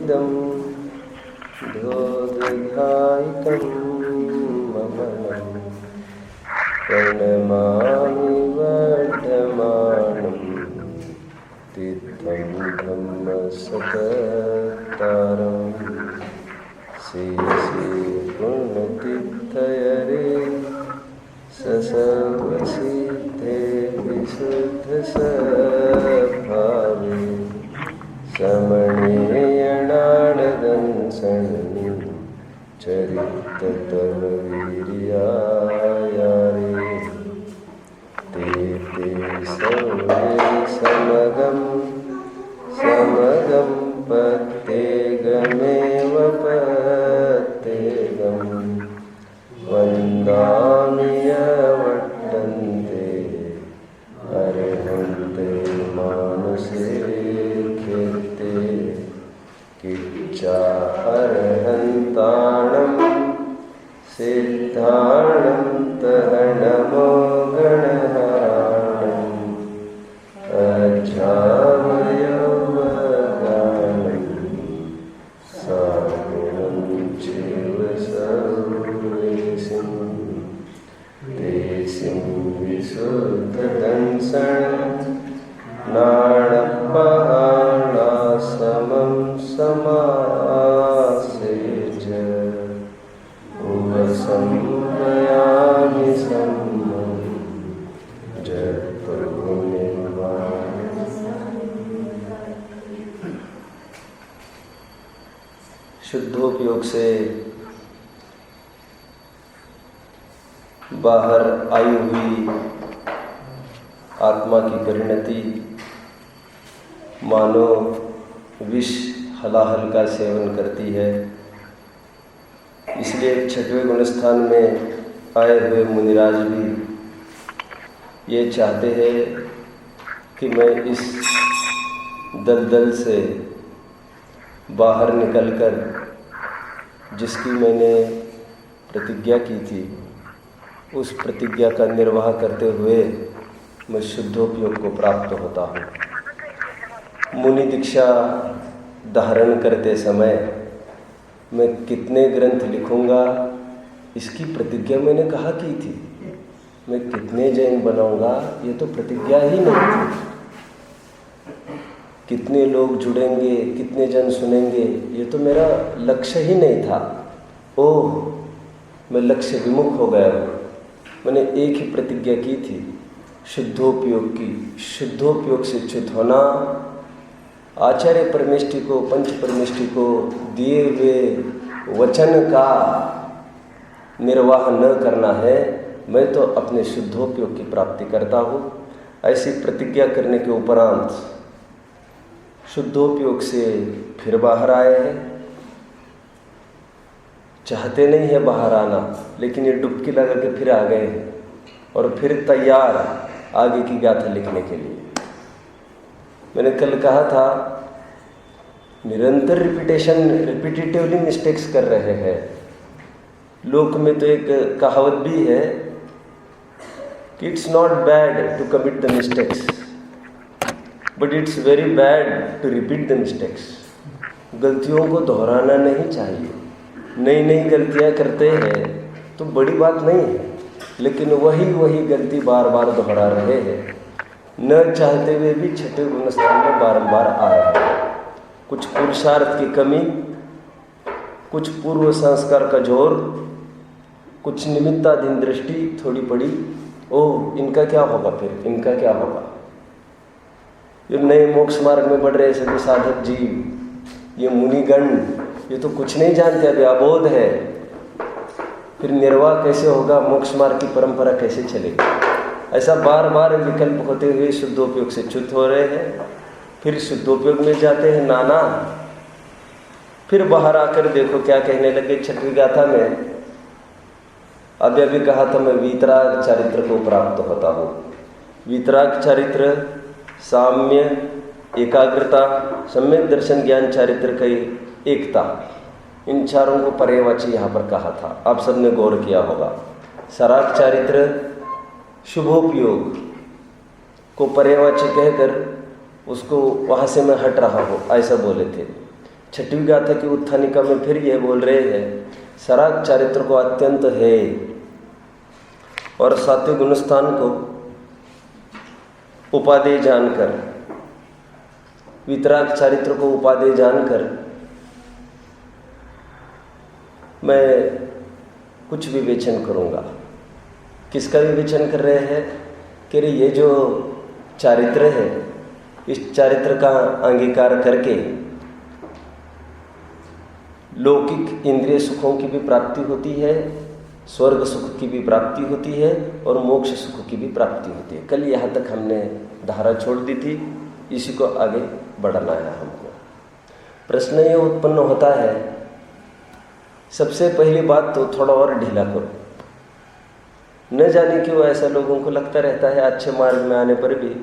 इदं धोदधायिकं ममनं प्रणमामि वर्धमानं तीर्थं धम्मसकतारं श्री पूर्णतीर्थयरे सर्वसिद्धे विशुद्धस्वभावे समणीयणानदंसन् चरिततव वीर्यायारे ते सर्वे समगं पत्तेगमेव पत्तेगं वन्दामि यवर्तन्ते अर्हन्ते मानुषे कीर्ते किच्चा अर्हन्तानं सिद्धाणं तः नमो गणहारणम् अजामयोगानं सागुणं चैव सर्वेशं देशिं विशुद्धदंसनं नाणपहाणासमं समासेच उपसंपयामि सम्मं जगद्गुणिर्वाण। शुद्धोपयोग से बाहर आई हुई आत्मा की परिणति मानो विष हलाहल का सेवन करती है। इसलिए 6वें गुणस्थान में आए हुए मुनिराज भी ये चाहते हैं कि मैं इस दलदल से बाहर निकलकर जिसकी मैंने प्रतिज्ञा की थी उस प्रतिज्ञा का निर्वाह करते हुए मैं शुद्धोपयोग को प्राप्त होता हूँ। मुनि दीक्षा धारण करते समय मैं कितने ग्रंथ लिखूँगा इसकी प्रतिज्ञा मैंने कहाँ की थी। मैं कितने जैन बनाऊँगा ये तो प्रतिज्ञा ही नहीं थी। कितने लोग जुड़ेंगे, कितने जन सुनेंगे, ये तो मेरा लक्ष्य ही नहीं था। ओह, मैं लक्ष्य विमुख हो गया हूँ। मैंने एक ही प्रतिज्ञा की थी, शुद्धोपयोग की। शुद्धोपयोग से च्युत होना, आचार्य परमेष्टि को, पंच परमेष्टि को दिए हुए वचन का निर्वाह न करना है। मैं तो अपने शुद्धोपयोग की प्राप्ति करता हूँ। ऐसी प्रतिज्ञा करने के उपरांत शुद्धोपयोग से फिर बाहर आए हैं। चाहते नहीं है बाहर आना, लेकिन ये डुबकी लगा के फिर आ गए हैं और फिर तैयार आगे की गाथा लिखने के लिए। मैंने कल कहा था निरंतर रिपीटेटिवली मिस्टेक्स कर रहे हैं। लोक में तो एक कहावत भी है कि it's not bad to commit the mistakes but it's very bad to repeat the mistakes. गलतियों को दोहराना नहीं चाहिए। नई नई गलतियां करते हैं तो बड़ी बात नहीं है, लेकिन वही गलती बार बार दोहरा रहे हैं। न चाहते हुए भी 6वें गुणस्थान में बारंबार आ रहे हैं। कुछ पुरुषार्थ की कमी, कुछ पूर्व संस्कार का जोर, कुछ निमित्ताधीन दृष्टि थोड़ी पड़ी। ओह, इनका क्या होगा, फिर इनका क्या होगा। ये नए मोक्ष मार्ग में बढ़ रहे सभी साधक जीव, ये मुनिगण, ये तो कुछ नहीं जानते, अभी अबोध है। फिर निर्वाह कैसे होगा, मोक्ष मार्ग की परंपरा कैसे चलेगी। ऐसा बार बार विकल्प होते हुए शुद्धोपयोग से च्युत हो रहे हैं। फिर शुद्धोपयोग में जाते हैं नाना, फिर बाहर आकर देखो क्या कहने लगे 6वीं गाथा में। अभी कहा था मैं वीतराग चारित्र को प्राप्त होता हूँ। वीतराग चारित्र, साम्य, एकाग्रता, सम्यक दर्शन, ज्ञान चारित्र की एकता, इन चारों को पर्यायवाची यहाँ पर कहा था। आप सबने गौर किया होगा। सराग चारित्र, शुभोपयोग को पर्यायवाची कहकर उसको वहाँ से मैं हट रहा हूँ, ऐसा बोले थे। छठवीं गाथा की उत्थानिका में फिर यह बोल रहे हैं, सराग चारित्र को अत्यंत है, और सात्विक गुणस्थान को उपादेय जानकर, वितराग चारित्र को उपादेय जानकर मैं कुछ विवेचन करूँगा। किसका विवेचन कर रहे हैं कि ये जो चारित्र है, इस चारित्र का अंगीकार करके लौकिक इंद्रिय सुखों की भी प्राप्ति होती है, स्वर्ग सुख की भी प्राप्ति होती है और मोक्ष सुख की भी प्राप्ति होती है। कल यहाँ तक हमने धारा छोड़ दी थी, इसी को आगे बढ़ाना है हमको। प्रश्न ये उत्पन्न होता है, सबसे पहली बात तो थोड़ा और ढीला करो। न जाने क्यों ऐसा लोगों को लगता रहता है अच्छे मार्ग में आने पर भी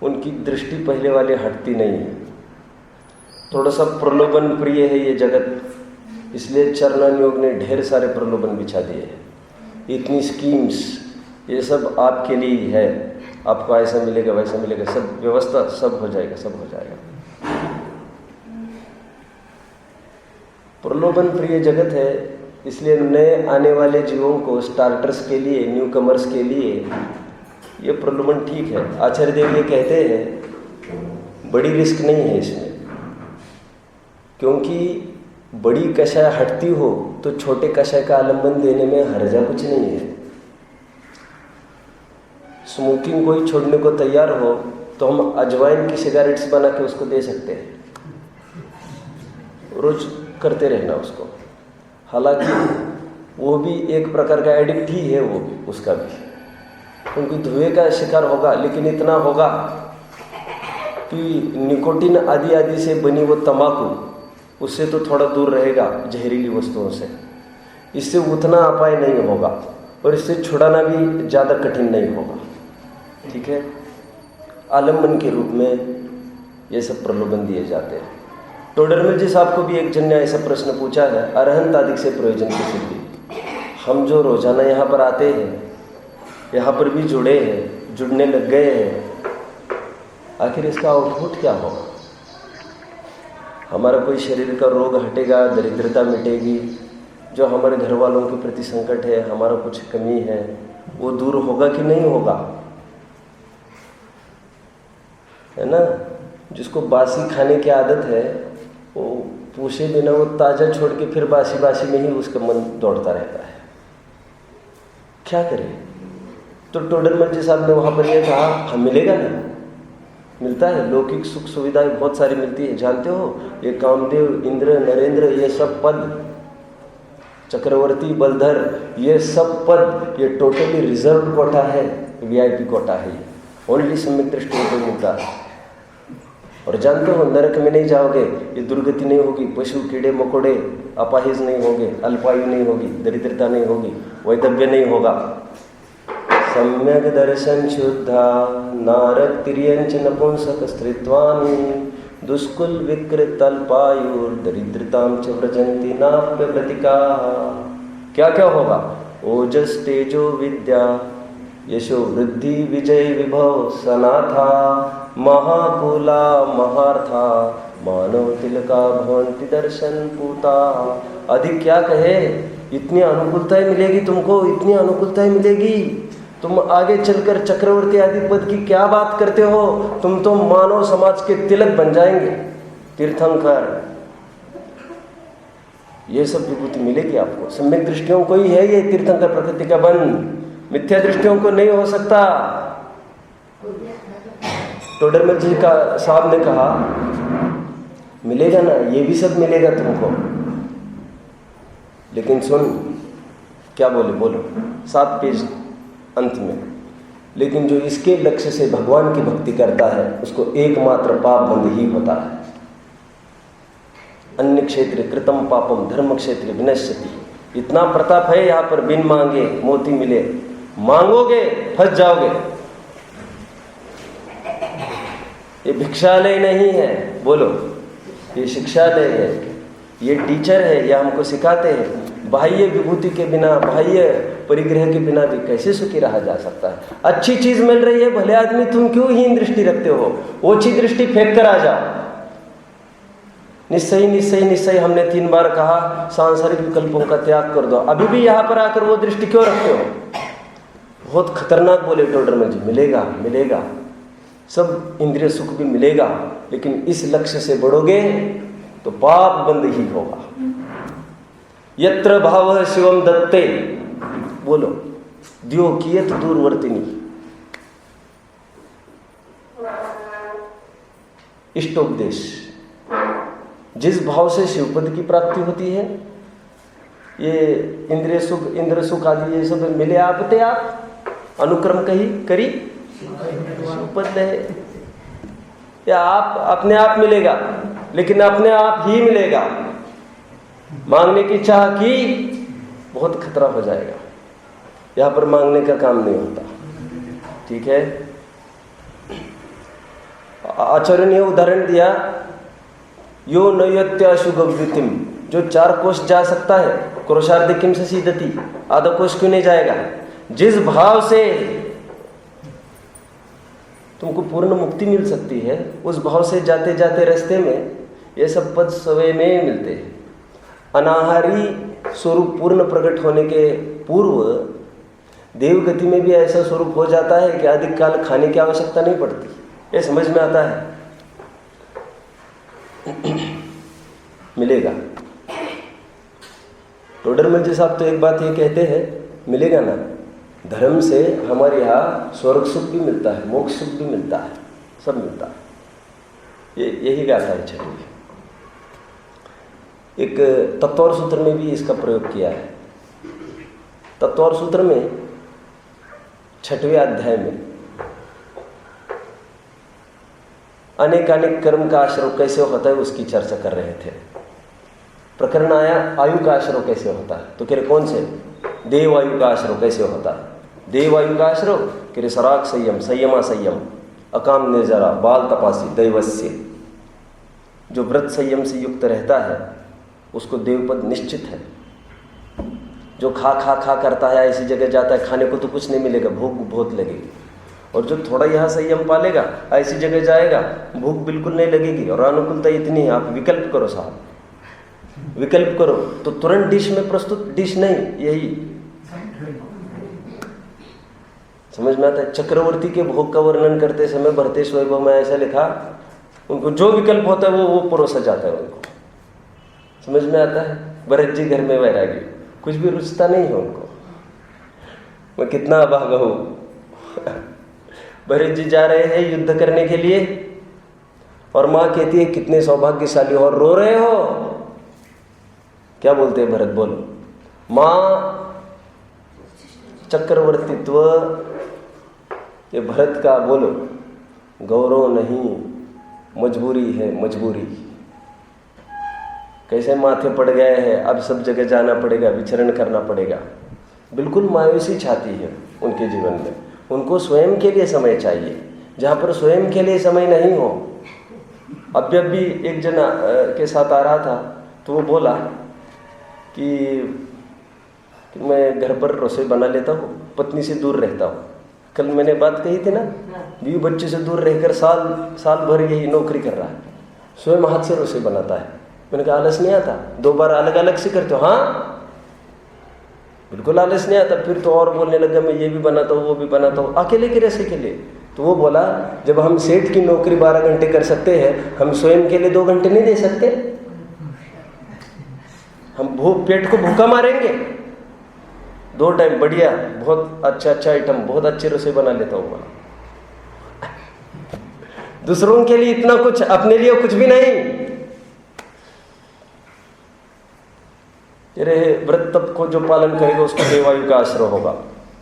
उनकी दृष्टि पहले वाली हटती नहीं है। थोड़ा सा प्रलोभन प्रिय है ये जगत, इसलिए चरणान योग ने ढेर सारे प्रलोभन बिछा दिए हैं। इतनी स्कीम्स, ये सब आपके लिए ही है, आपको ऐसा मिलेगा वैसा मिलेगा, सब व्यवस्था, सब हो जाएगा, सब हो जाएगा। प्रलोभन प्रिय जगत है, इसलिए नए आने वाले जीवों को, स्टार्टर्स के लिए, न्यू कमर्स के लिए ये प्रलोभन ठीक है। आचार्य देव ये कहते हैं बड़ी रिस्क नहीं है इसमें, क्योंकि बड़ी कषाय हटती हो तो छोटे कषाय का आलम्बन देने में हर्जा कुछ नहीं है। स्मोकिंग कोई छोड़ने को तैयार हो तो हम अजवाइन की सिगारेट्स बना के उसको दे सकते हैं, रोज करते रहना उसको। हालांकि वो भी एक प्रकार का एडिक्ट ही है, वो भी, उसका भी, क्योंकि धुएं का शिकार होगा, लेकिन इतना होगा कि निकोटिन आदि आदि से बनी वो तंबाकू, उससे तो थोड़ा दूर रहेगा, जहरीली वस्तुओं से। इससे उतना अपाय नहीं होगा और इससे छुड़ाना भी ज़्यादा कठिन नहीं होगा। ठीक है, आलम्बन के रूप में ये सब प्रलोभन दिए जाते हैं। टोडरमल जी साहब को भी एक जन ने ऐसा प्रश्न पूछा है, अरहंत आदि से प्रयोजन की सिद्धि। हम जो रोजाना यहाँ पर आते हैं, यहाँ पर भी जुड़े हैं, जुड़ने लग गए हैं, आखिर इसका आउटपुट क्या होगा? हमारा कोई शरीर का रोग हटेगा, दरिद्रता मिटेगी, जो हमारे घर वालों के प्रति संकट है, हमारा कुछ कमी है, वो दूर होगा कि नहीं होगा? है ना? जिसको बासी खाने की आदत है, वो पूछे बिना वो ताज़ा छोड़ के फिर बासी बासी में ही उसका मन दौड़ता रहता है। क्या करें? तो टोडरमल जी साहब ने वहाँ पर यह कहा, हम मिलेगा ना, मिलता है, लौकिक सुख सुविधाएं बहुत सारी मिलती है। जानते हो, ये कामदेव, इंद्र, नरेंद्र, ये सब पद, चक्रवर्ती, बलधर, ये सब पद, ये टोटली रिजर्व कोटा है, वीआईपी कोटा है, ओनली सम्यक दृष्टियों को मिलता है। और जानते हो, नरक में नहीं जाओगे, ये दुर्गति नहीं होगी, पशु कीड़े मकोड़े अपाहिज नहीं होंगे, अल्पायु नहीं होगी, दरिद्रता नहीं होगी, वैधव्य नहीं होगा। सम्यक दर्शन शुद्धा नारक तिर्यंच नपुंसक स्त्रीत्वानि दुष्कुल विकृत अल्पायुर दरिद्रताम च व्रजंती नाप्य प्रतिका। क्या क्या होगा? ओजस तेजो विद्या यशो वृद्धि विजय विभव सनाथा महाकुला महार्था मानव तिलका भवंति दर्शन पूता। अधिक क्या कहे, इतनी अनुकूलताएं मिलेगी तुमको, इतनी अनुकूलताएं मिलेगी, तुम आगे चलकर चक्रवर्ती आदि पद की क्या बात करते हो, तुम तो मानव समाज के तिलक बन जाएंगे, तीर्थंकर। ये सब विभूति मिलेगी आपको। सम्यक दृष्टियों को ही है ये तीर्थंकर प्रकृति का बंध, मिथ्या दृष्टियों को नहीं हो सकता। टोडरमल जी का साहब ने कहा, मिलेगा ना, ये भी सब मिलेगा तुमको, लेकिन सुन, क्या बोले, बोलो, 7 पेज अंत में, लेकिन जो इसके लक्ष्य से भगवान की भक्ति करता है उसको एकमात्र पाप बंद ही होता है। अन्य क्षेत्र कृतम पापम धर्म क्षेत्र विनश्यति। इतना प्रताप है यहाँ पर, बिन मांगे मोती मिले, मांगोगे फंस जाओगे। ये भिक्षालय नहीं है, बोलो, ये शिक्षालय है, ये टीचर है, यह हमको सिखाते हैं बाह्य विभूति के बिना, बाह्य परिग्रह के बिना भी कैसे सुखी रहा जा सकता है। अच्छी चीज मिल रही है, भले आदमी, तुम क्यों हीन दृष्टि रखते हो? ओछी दृष्टि फेंक कर आ जाओ, निश्चय निश्चय निश्चय हमने 3 बार कहा, सांसारिक विकल्पों का त्याग कर दो। अभी भी यहाँ पर आकर वो दृष्टि क्यों रखते हो? बहुत खतरनाक बोले टोडरमल जी, मिलेगा मिलेगा, सब इंद्रिय सुख भी मिलेगा, लेकिन इस लक्ष्य से बढ़ोगे तो पाप बंद ही होगा। यत्र भावः शिवम दत्ते, बोलो, द्यो कियत दूरवर्तिनी। इष्टोपदेश, जिस भाव से शिवपद की प्राप्ति होती है, ये इंद्रिय सुख, इंद्र सुख आदि ये सब मिले आपते आप, अनुक्रम कही करी शिवपद है, या आप अपने आप मिलेगा, लेकिन अपने आप ही मिलेगा। मांगने की चाह की, बहुत खतरा हो जाएगा। यहाँ पर मांगने का काम नहीं होता, ठीक है। आचार्य ने उदाहरण दिया, यो नयत्याशु गव्युतिम, जो 4 कोष जा सकता है, क्रोशार्ध किम से सीदती, आधा कोष क्यों नहीं जाएगा? जिस भाव से तुमको पूर्ण मुक्ति मिल सकती है, उस भाव से जाते जाते रास्ते में ये सब पद स्वयं में मिलते हैं। अनाहारी स्वरूप पूर्ण प्रकट होने के पूर्व देव गति में भी ऐसा स्वरूप हो जाता है कि अधिक काल खाने की आवश्यकता नहीं पड़ती। ये समझ में आता है? मिलेगा। टोडरमल जी साहब तो एक बात ये कहते हैं, मिलेगा ना, धर्म से हमारे यहाँ स्वर्ग सुख भी मिलता है, मोक्ष सुख भी मिलता है, सब मिलता है। यही गाथा है छठी। एक तत्वर सूत्र में भी इसका प्रयोग किया है। तत्वर सूत्र में 6वें अध्याय में अनेक कर्म का आश्रव कैसे होता है उसकी चर्चा कर रहे थे। प्रकरण आया आयु का आश्रव कैसे होता है, तो कह रहे कौन से? देव आयु का आश्रव कैसे होता है? देव आयु का आश्रव कह रहे सराग संयम, संयमा संयम, अकाम निर्जरा, बाल तपासी, दैवस्य। जो व्रत संयम से युक्त रहता है उसको देवपद निश्चित है। जो खा खा खा करता है, ऐसी जगह जाता है, खाने को तो कुछ नहीं मिलेगा, भूख बहुत लगेगी। और जो थोड़ा यहाँ संयम पालेगा, ऐसी जगह जाएगा, भूख बिल्कुल नहीं लगेगी। और अनुकूलता इतनी है, आप विकल्प करो साहब, विकल्प करो तो तुरंत डिश में प्रस्तुत, डिश नहीं, यही समझ में आता है। चक्रवर्ती के भोग का वर्णन करते समय भरतेश वैभव में ऐसा लिखा, उनको जो विकल्प होता है वो परोसा जाता है। उनको समझ में आता है। भरत जी घर में वैरागी, कुछ भी रुचता नहीं है उनको। मैं कितना अभागा हूँ। भरत जी जा रहे हैं युद्ध करने के लिए और माँ कहती है कितने सौभाग्यशाली हो, और रो रहे हो। क्या बोलते हैं भरत? बोलो। माँ चक्रवर्तीत्व ये भरत का, बोलो, गौरव नहीं, मजबूरी है, मजबूरी। कैसे माथे पड़ गए हैं, अब सब जगह जाना पड़ेगा, विचरण करना पड़ेगा। बिल्कुल मायूसी छाती है उनके जीवन में। उनको स्वयं के लिए समय चाहिए, जहाँ पर स्वयं के लिए समय नहीं हो। अब भी एक जना के साथ आ रहा था तो वो बोला कि मैं घर पर रसोई बना लेता हूँ, पत्नी से दूर रहता हूँ। कल मैंने बात कही थी ना, बीवी बच्चे से दूर रहकर साल भर यही नौकरी कर रहा है, स्वयं हाथ से रसोई बनाता है। मैंने कहा आलस नहीं आता? 2 बार अलग अलग से करते हो? हाँ, बिल्कुल आलस नहीं आता। फिर तो और बोलने लगा, मैं ये भी बनाता हूँ, वो भी बनाता हूँ, अकेले के रसे के लिए। तो वो बोला, जब हम सेठ की नौकरी 12 घंटे कर सकते हैं, हम स्वयं के लिए 2 घंटे नहीं दे सकते? हम पेट को भूखा मारेंगे? 2 टाइम बढ़िया, बहुत अच्छा आइटम, बहुत अच्छी रसोई बना लेता हूँ। दूसरों के लिए इतना कुछ, अपने लिए कुछ भी नहीं। तेरे व्रत तप को जो पालन करेगा उसको देवायु का आश्रय होगा।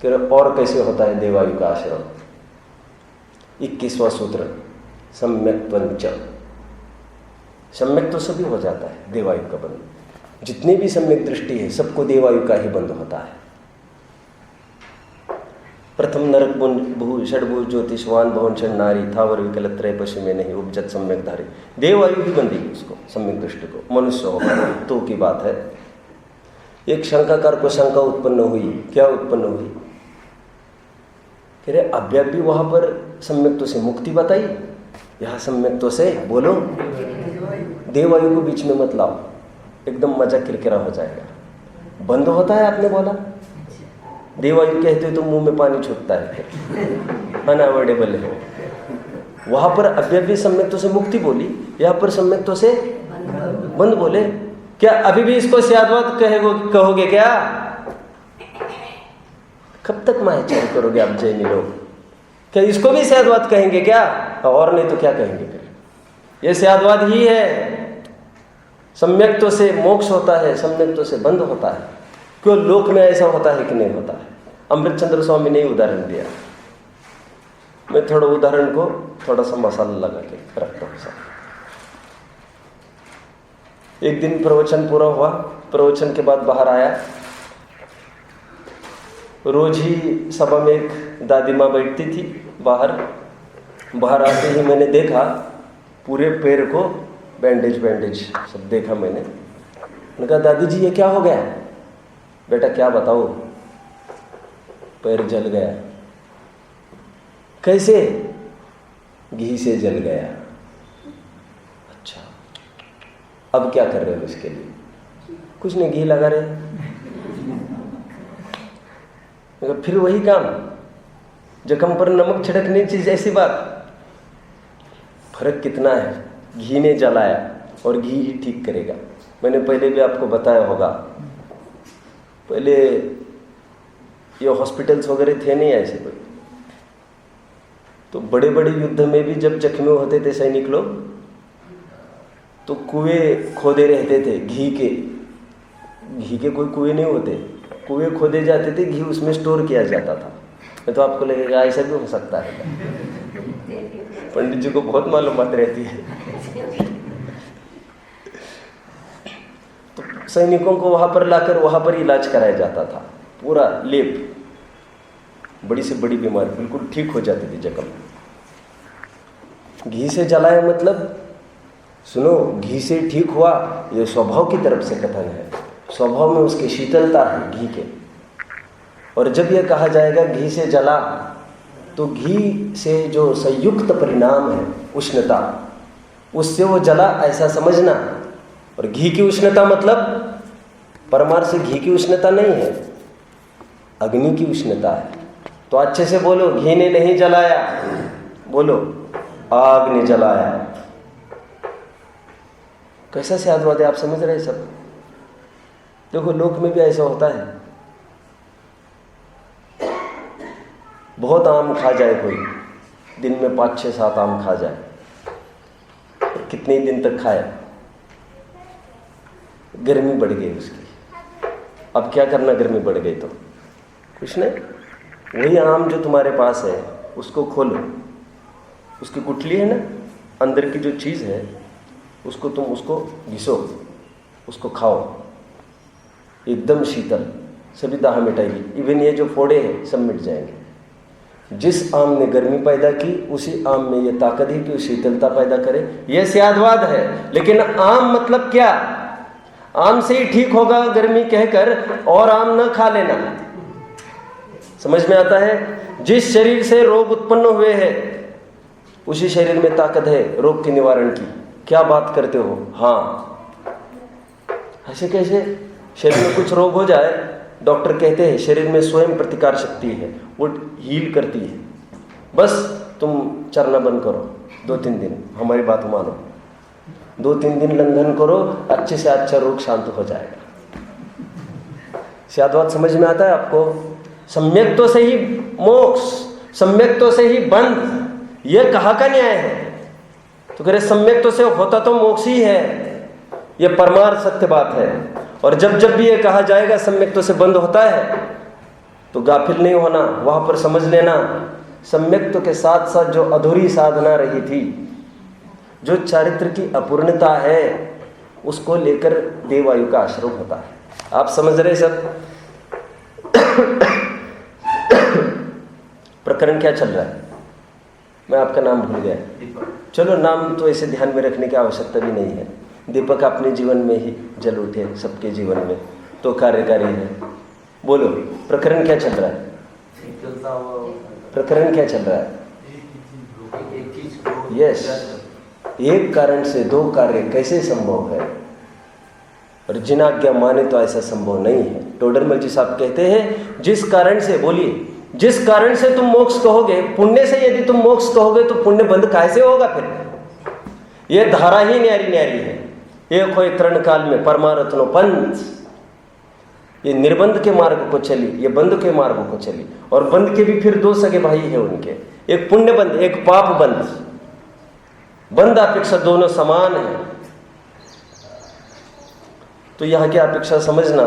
तेरे और कैसे होता है देवायु का आश्रय? 21वां सूत्र, सम्यक्त्वंच। सम्यक तो सभी हो जाता है देवायु का बंध। जितनी भी सम्यक दृष्टि है सबको देवायु का ही बंध होता है। प्रथम नरक भू षडभु ज्योतिषवान भवन षण नारी थावर विकल त्रय पशु में नहीं उपजत सम्यक धारी। देवायु ही बंधी उसको, सम्यक दृष्टि को। मनुष्य होगा तो की बात है। एक शंकाकार को शंका उत्पन्न हुई। क्या उत्पन्न हुई? कह रहे अव्यापी वहां पर सम्यक्त्व से मुक्ति बताई, यहाँ सम्यक्तों से बोलो, देवायु को बीच में मत लाओ, एकदम मजा किरकिरा हो जाएगा। बंद होता है, आपने बोला देवायु कहते तो मुंह में पानी छूटता है, फिर अनअवॉइडेबल है। वहां पर अभी अभी सम्यक्तों से मुक्ति बोली, यहाँ पर सम्यक्तों से बंद बोले। क्या अभी भी इसको स्याद्वाद कहोगे क्या? कब तक मायाचारी करोगे आप जैनी लोग? क्या इसको भी स्याद्वाद कहेंगे क्या? और नहीं तो क्या कहेंगे फिर? ये स्याद्वाद ही है। सम्यक्तों से मोक्ष होता है, सम्यक्तों से बंद होता है। क्यों लोक में ऐसा होता है कि नहीं होता है? अमृतचंद्र स्वामी ने उदाहरण दिया। मैं थोड़ा उदाहरण को थोड़ा सा मसाला लगा के रखता हूँ साथ। एक दिन प्रवचन पूरा हुआ, प्रवचन के बाद बाहर आया। रोज ही सभा में एक दादी माँ बैठती थी बाहर आते ही मैंने देखा पूरे पैर को बैंडेज सब देखा मैंने कहा दादी जी ये क्या हो गया? बेटा क्या बताओ, पैर जल गया। कैसे? घी से जल गया। अच्छा, अब क्या कर रहे हो इसके लिए? कुछ नहीं, घी लगा रहे। फिर वही काम, जख्म पर नमक छिड़कने चीज ऐसी बात। फर्क कितना है? घी ने जलाया और घी ही ठीक करेगा। मैंने पहले भी आपको बताया होगा, पहले ये हॉस्पिटल्स वगैरह थे नहीं ऐसे कोई, तो बड़े बड़े युद्ध में भी जब जख्मी होते थे सैनिक लोग तो कुएं खोदे रहते थे घी के कोई कुएं नहीं होते, कुएं खोदे जाते थे, घी उसमें स्टोर किया जाता था। मैं तो आपको लगेगा ऐसा भी हो सकता है, पंडित जी को बहुत मालूमात रहती है। तो सैनिकों को वहां पर लाकर वहां पर इलाज कराया जाता था, पूरा लेप, बड़ी से बड़ी बीमारी बिल्कुल ठीक हो जाती थी जख्म। घी से जलाया मतलब सुनो, घी से ठीक हुआ, ये स्वभाव की तरफ से कथन है। स्वभाव में उसकी शीतलता है घी के। और जब यह कहा जाएगा घी से जला, तो घी से जो संयुक्त परिणाम है उष्णता, उससे वो जला ऐसा समझना। और घी की उष्णता मतलब परमार्थ से घी की उष्णता नहीं है, अग्नि की उष्णता है। तो अच्छे से बोलो, घी ने नहीं जलाया, बोलो आग ने जलाया। कैसा स्याद्वाद है, आप समझ रहे हैं सब? देखो लोक में भी ऐसा होता है, बहुत आम खा जाए कोई, दिन में 5, 6, 7 आम खा जाए, कितने दिन तक खाए, गर्मी बढ़ गई उसकी। अब क्या करना, गर्मी बढ़ गई तो कुछ नहीं, वही आम जो तुम्हारे पास है उसको खोलो, उसकी गुठली है ना, अंदर की जो चीज़ है उसको तुम उसको घिसो, उसको खाओ, एकदम शीतल, सभी दाह मिटाएगी। इवन ये जो फोड़े हैं सब मिट जाएंगे। जिस आम ने गर्मी पैदा की उसी आम में ये ताकत है कि शीतलता पैदा करे। यह स्याद्वाद है। लेकिन आम मतलब क्या? आम से ही ठीक होगा गर्मी कहकर और आम न खा लेना। समझ में आता है? जिस शरीर से रोग उत्पन्न हुए हैं उसी शरीर में ताकत है रोग के निवारण की। क्या बात करते हो? हाँ, ऐसे कैसे? शरीर में कुछ रोग हो जाए, डॉक्टर कहते हैं शरीर में स्वयं प्रतिकार शक्ति है, वो हील करती है। बस तुम चरना बंद करो 2-3 दिन, हमारी बात मानो, 2-3 दिन लंघन करो, अच्छे से अच्छा रोग शांत हो जाएगा। स्याद्वाद समझ में आता है आपको? सम्यक्तों से ही मोक्ष, सम्यक्तों से ही बंध, यह कहाँ का न्याय है? तो कह रहे सम्यक्तों से होता तो मोक्ष ही है, यह परमार्थ सत्य बात है। और जब जब भी यह कहा जाएगा सम्यक्तों से बंद होता है तो गाफिल नहीं होना, वहां पर समझ लेना सम्यक्तों के साथ साथ जो अधूरी साधना रही थी, जो चारित्र की अपूर्णता है, उसको लेकर देवायु का आश्रम होता है। आप समझ रहे सब? प्रकरण क्या चल रहा है? मैं आपका नाम भूल गया। चलो, नाम तो ऐसे ध्यान में रखने की आवश्यकता भी नहीं है। दीपक अपने जीवन में ही जल उठे, सबके जीवन में तो कार्यकारी है। बोलो, प्रकरण क्या चल रहा है? प्रकरण क्या चल रहा है? यस, एक कारण से दो कार्य कैसे संभव है? और जिनाज्ञा माने तो ऐसा संभव नहीं है। टोडरमल जी साहब कहते हैं, जिस कारण से, बोलिए, जिस कारण से तुम मोक्ष कहोगे, पुण्य से यदि तुम मोक्ष कहोगे तो पुण्य बंद कैसे होगा फिर? यह धारा ही न्यारी न्यारी है। एक हो तरण काल में परमारत्नो पंथ, ये निर्बंध के मार्ग को चली, ये बंध के मार्ग को चली। और बंध के भी फिर दो सगे भाई है उनके, एक पुण्य बंध, एक पाप बंध। बंध अपेक्षा दोनों समान है। तो यहाँ की अपेक्षा समझना,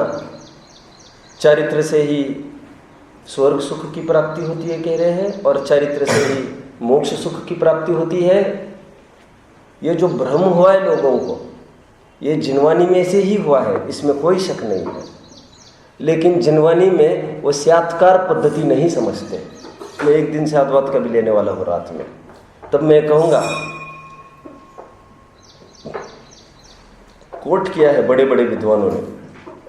चारित्र से ही स्वर्ग सुख की प्राप्ति होती है कह रहे हैं, और चारित्र से ही मोक्ष सुख की प्राप्ति होती है। ये जो भ्रम हुआ है लोगों को, ये जिनवानी में से ही हुआ है, इसमें कोई शक नहीं है। लेकिन जिनवानी में वो साक्षात्कार पद्धति नहीं समझते। मैं एक दिन से आद्वात का भी लेने वाला हूँ रात में, तब मैं कहूँगा, कोट किया है बड़े बड़े विद्वानों ने।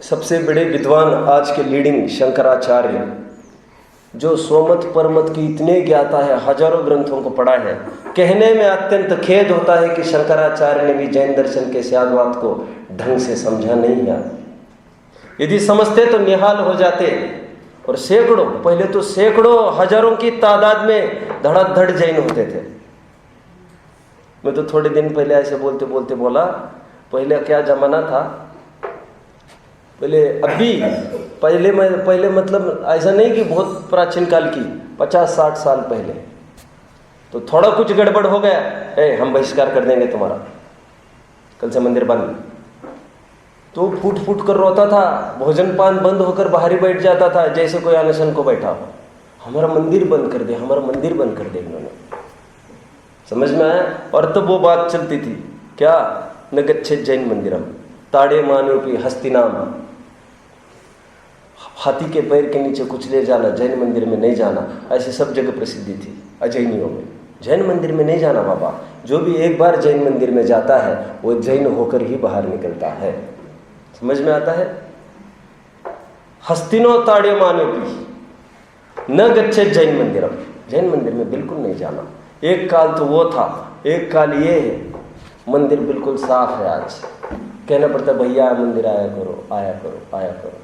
सबसे बड़े विद्वान आज के लीडिंग शंकराचार्य, जो स्वमत परमत की इतने ज्ञाता है, हजारों ग्रंथों को पढ़ा है। कहने में अत्यंत खेद होता है कि शंकराचार्य ने भी जैन दर्शन के साधवाद को ढंग से समझा नहीं है। यदि समझते तो निहाल हो जाते। और सैकड़ों, पहले तो सैकड़ों हजारों की तादाद में धड़ाधड़ जैन होते थे। मैं तो थोड़े दिन पहले ऐसे बोलते बोलते बोला, पहले क्या जमाना था, पहले मतलब ऐसा नहीं कि बहुत प्राचीन काल की, 50-60 साल पहले, तो थोड़ा कुछ गड़बड़ हो गया, हम बहिष्कार कर देंगे तुम्हारा, कल से मंदिर बंद। तो फूट फूट कर रोता था, भोजन पान बंद होकर बाहर ही बैठ जाता था, जैसे कोई अनशन को बैठा हो। हमारा मंदिर बंद कर दे, हमारा मंदिर बंद कर दे इन्होंने। समझ में आया? और तब वो बात चलती थी, क्या न गच्छेत जैन मंदिरम ताड़े मानोपी हस्तिनाम, हाथी के पैर के नीचे कुछ ले जाना, जैन मंदिर में नहीं जाना, ऐसे सब जगह प्रसिद्धि थी अजैनियों में। जैन मंदिर में नहीं जाना बाबा, जो भी एक बार जैन मंदिर में जाता है वो जैन होकर ही बाहर निकलता है। समझ में आता है? हस्तिनो ताड़े मानोपी न गच्छेत जैन मंदिरम, जैन मंदिर में बिल्कुल नहीं जाना। एक काल तो वो था, एक काल ये है। मंदिर बिल्कुल साफ है। आज कहना पड़ता भैया मंदिर आया करो, आया करो, आया करो।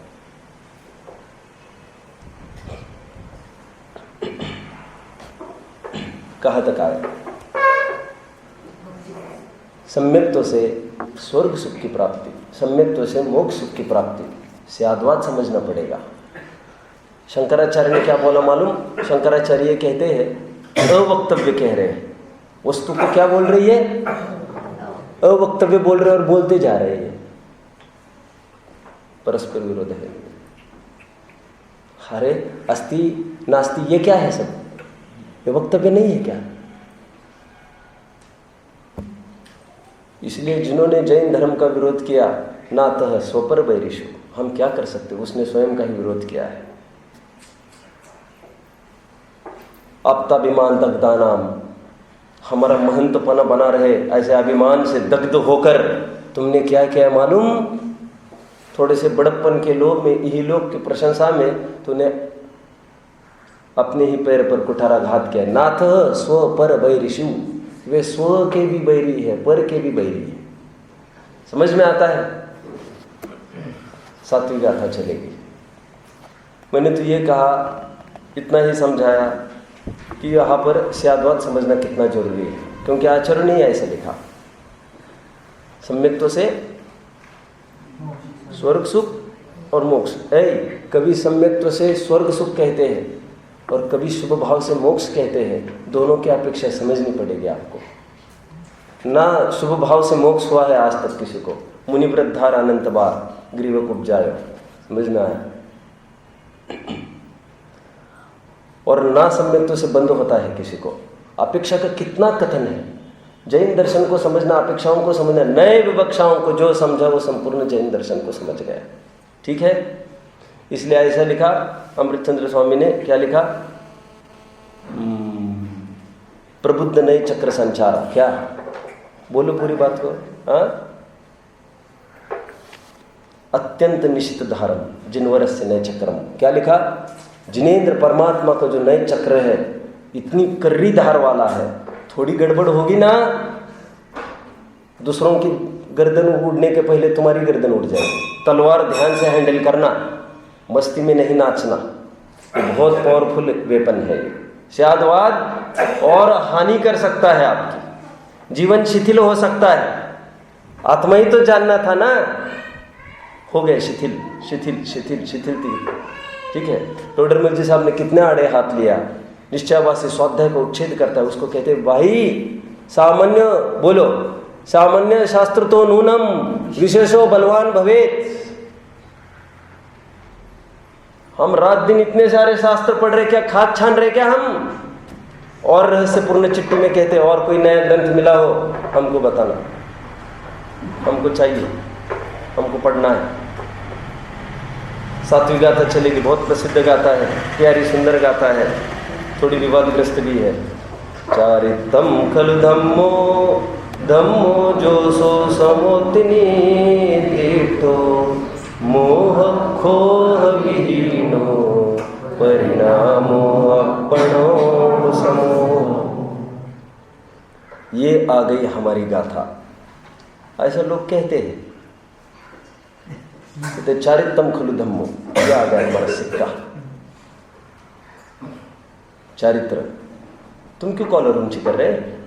कहाँ तक आया? सम्यक्त्व से स्वर्ग सुख की प्राप्ति, सम्यक्त्व से मोक्ष सुख की प्राप्ति, स्याद्वाद समझना पड़ेगा। शंकराचार्य ने क्या बोला मालूम? शंकराचार्य कहते हैं अवक्तव्य कह रहे हैं। वस्तु को क्या बोल रही है? अवक्तव्य बोल रहे और बोलते जा रहे हैं, परस्पर विरोध है। अरे अस्ति नास्ति ये क्या है? सब ये वक्तव्य नहीं है क्या? इसलिए जिन्होंने जैन धर्म का विरोध किया, नातः स्वपर वैरिषु, हम क्या कर सकते? उसने स्वयं का ही विरोध किया है। आप्ताभिमान दग्धानाम, हमारा महंतपना बना रहे, ऐसे अभिमान से दग्ध होकर तुमने क्या किया मालूम? थोड़े से बड़प्पन के लोग में, यही लोग की प्रशंसा में तूने अपने ही पैर पर कुठाराघात किया। नाथ स्व पर वैरिषु, वे स्व के भी बैरी है, पर के भी बैरी है। समझ में आता है? सातवीं गाथा चलेगी। मैंने तो ये कहा, इतना ही समझाया कि यहाँ पर स्याद्वाद समझना कितना जरूरी है, क्योंकि आचरण ही ऐसा लिखा। सम्यक्त्व से स्वर्ग सुख और मोक्ष। कभी सम्यक्त्व से स्वर्ग सुख कहते हैं और कभी शुभ भाव से मोक्ष कहते हैं। दोनों की अपेक्षा समझनी पड़ेगी आपको। ना शुभ भाव से मोक्ष हुआ है आज तक किसी को। मुनिवृद्धार अनंत बार ग्रीव उपजायो, समझ में आया? और ना सम्यक्त्व से बंद होता है किसी को। अपेक्षा का कितना कथन है। जैन दर्शन को समझना, अपेक्षाओं को समझना, नए विवक्षाओं को जो समझा वो संपूर्ण जैन दर्शन को समझ गया। ठीक है? इसलिए ऐसा लिखा अमृतचंद्र स्वामी ने। क्या लिखा? प्रबुद्ध नए चक्र संचार। क्या बोलो पूरी बात को? अत्यंत निश्चित धारम जिनवरस्य नए चक्रम। क्या लिखा? जिनेन्द्र परमात्मा का जो नए चक्र है इतनी कर्री धार वाला है, थोड़ी गड़बड़ होगी ना, दूसरों की गर्दन उड़ने के पहले तुम्हारी गर्दन उड़ जाएगी। तलवार ध्यान से हैंडल करना, मस्ती में नहीं नाचना। ये बहुत पावरफुल वेपन है। शादवाद और हानि कर सकता है, आपकी जीवन शिथिल हो सकता है। आत्मा ही तो जानना था ना, हो गए शिथिल शिथिल शिथिल शिथिल। ठीक है, टोडरमल जी साहब ने कितने आड़े हाथ लिया। निश्चयवासी स्वाध्याय को उच्छेद करता है, उसको कहते हैं भाई सामान्य बोलो, सामान्य शास्त्र तो नूनम विशेषो बलवान भवेत। हम रात दिन इतने सारे शास्त्र पढ़ रहे, क्या खाक छान रहे क्या हम? और रहस्यपूर्ण चिट्ठी में कहते हैं और कोई नया ग्रंथ मिला हो हमको बताना, हमको चाहिए, हमको पढ़ना है। सातवीं गाथा चलेगी, बहुत प्रसिद्ध गाथा है, प्यारी सुंदर गाथा है, थोड़ी विवादग्रस्त भी है। चारितम खलु धम्मो धम्मो जो सो समोतिनी तीर्थो मोह खोह विहीनो परिणामो अपनो समो। ये आ गई हमारी गाथा। ऐसा लोग कहते हैं, कहते चारितम खलु धम्मो, ये आ गया हमारा सिक्का। चारित्र, तुम क्यों कॉलर ऊंची कर रहे?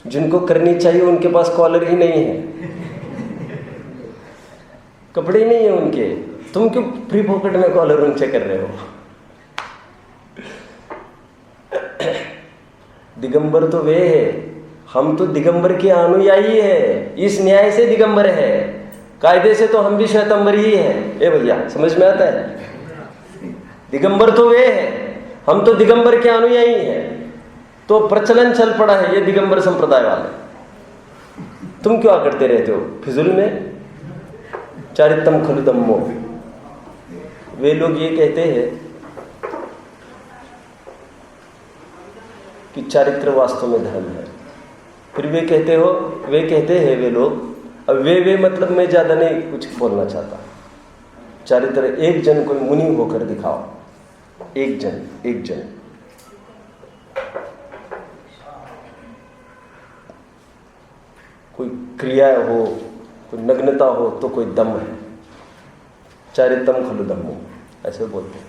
जिनको करनी चाहिए उनके पास कॉलर ही नहीं है, कपड़े ही नहीं है उनके, तुम क्यों फ्री पॉकेट में कॉलर ऊंचे कर रहे हो? दिगंबर तो वे है, हम तो दिगंबर के अनुयायी है। इस न्याय से दिगंबर है, कायदे से तो हम भी श्वेतंबर ही है। ए भैया, समझ में आता है? दिगंबर तो वे है, हम तो दिगंबर के अनुयायी हैं। तो प्रचलन चल पड़ा है ये दिगंबर संप्रदाय वाले, तुम क्यों करते रहते हो फिजूल में? चारितम खलु धम्मो, वे लोग ये कहते हैं कि चारित्र वास्तव में धर्म है। फिर वे कहते हैं वे लोग, अब वे मतलब मैं ज्यादा नहीं कुछ बोलना चाहता। चारित्र, एक जन कोई मुनि होकर दिखाओ, एक जन कोई क्रिया हो, कोई नग्नता हो तो कोई दम है। चारितम खलु धम्मो ऐसे बोलते हैं।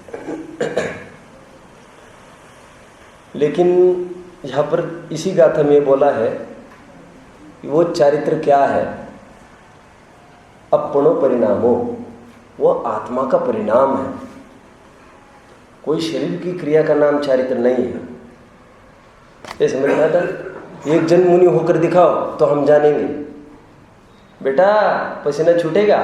लेकिन यहां पर इसी गाथा में बोला है कि वो चारित्र क्या है? अपनो परिणामो, वो आत्मा का परिणाम है। कोई शरीर की क्रिया का नाम चारित्र नहीं है। ये समझ में आता? एक जन मुनि होकर दिखाओ तो हम जानेंगे। बेटा पसीना छूटेगा?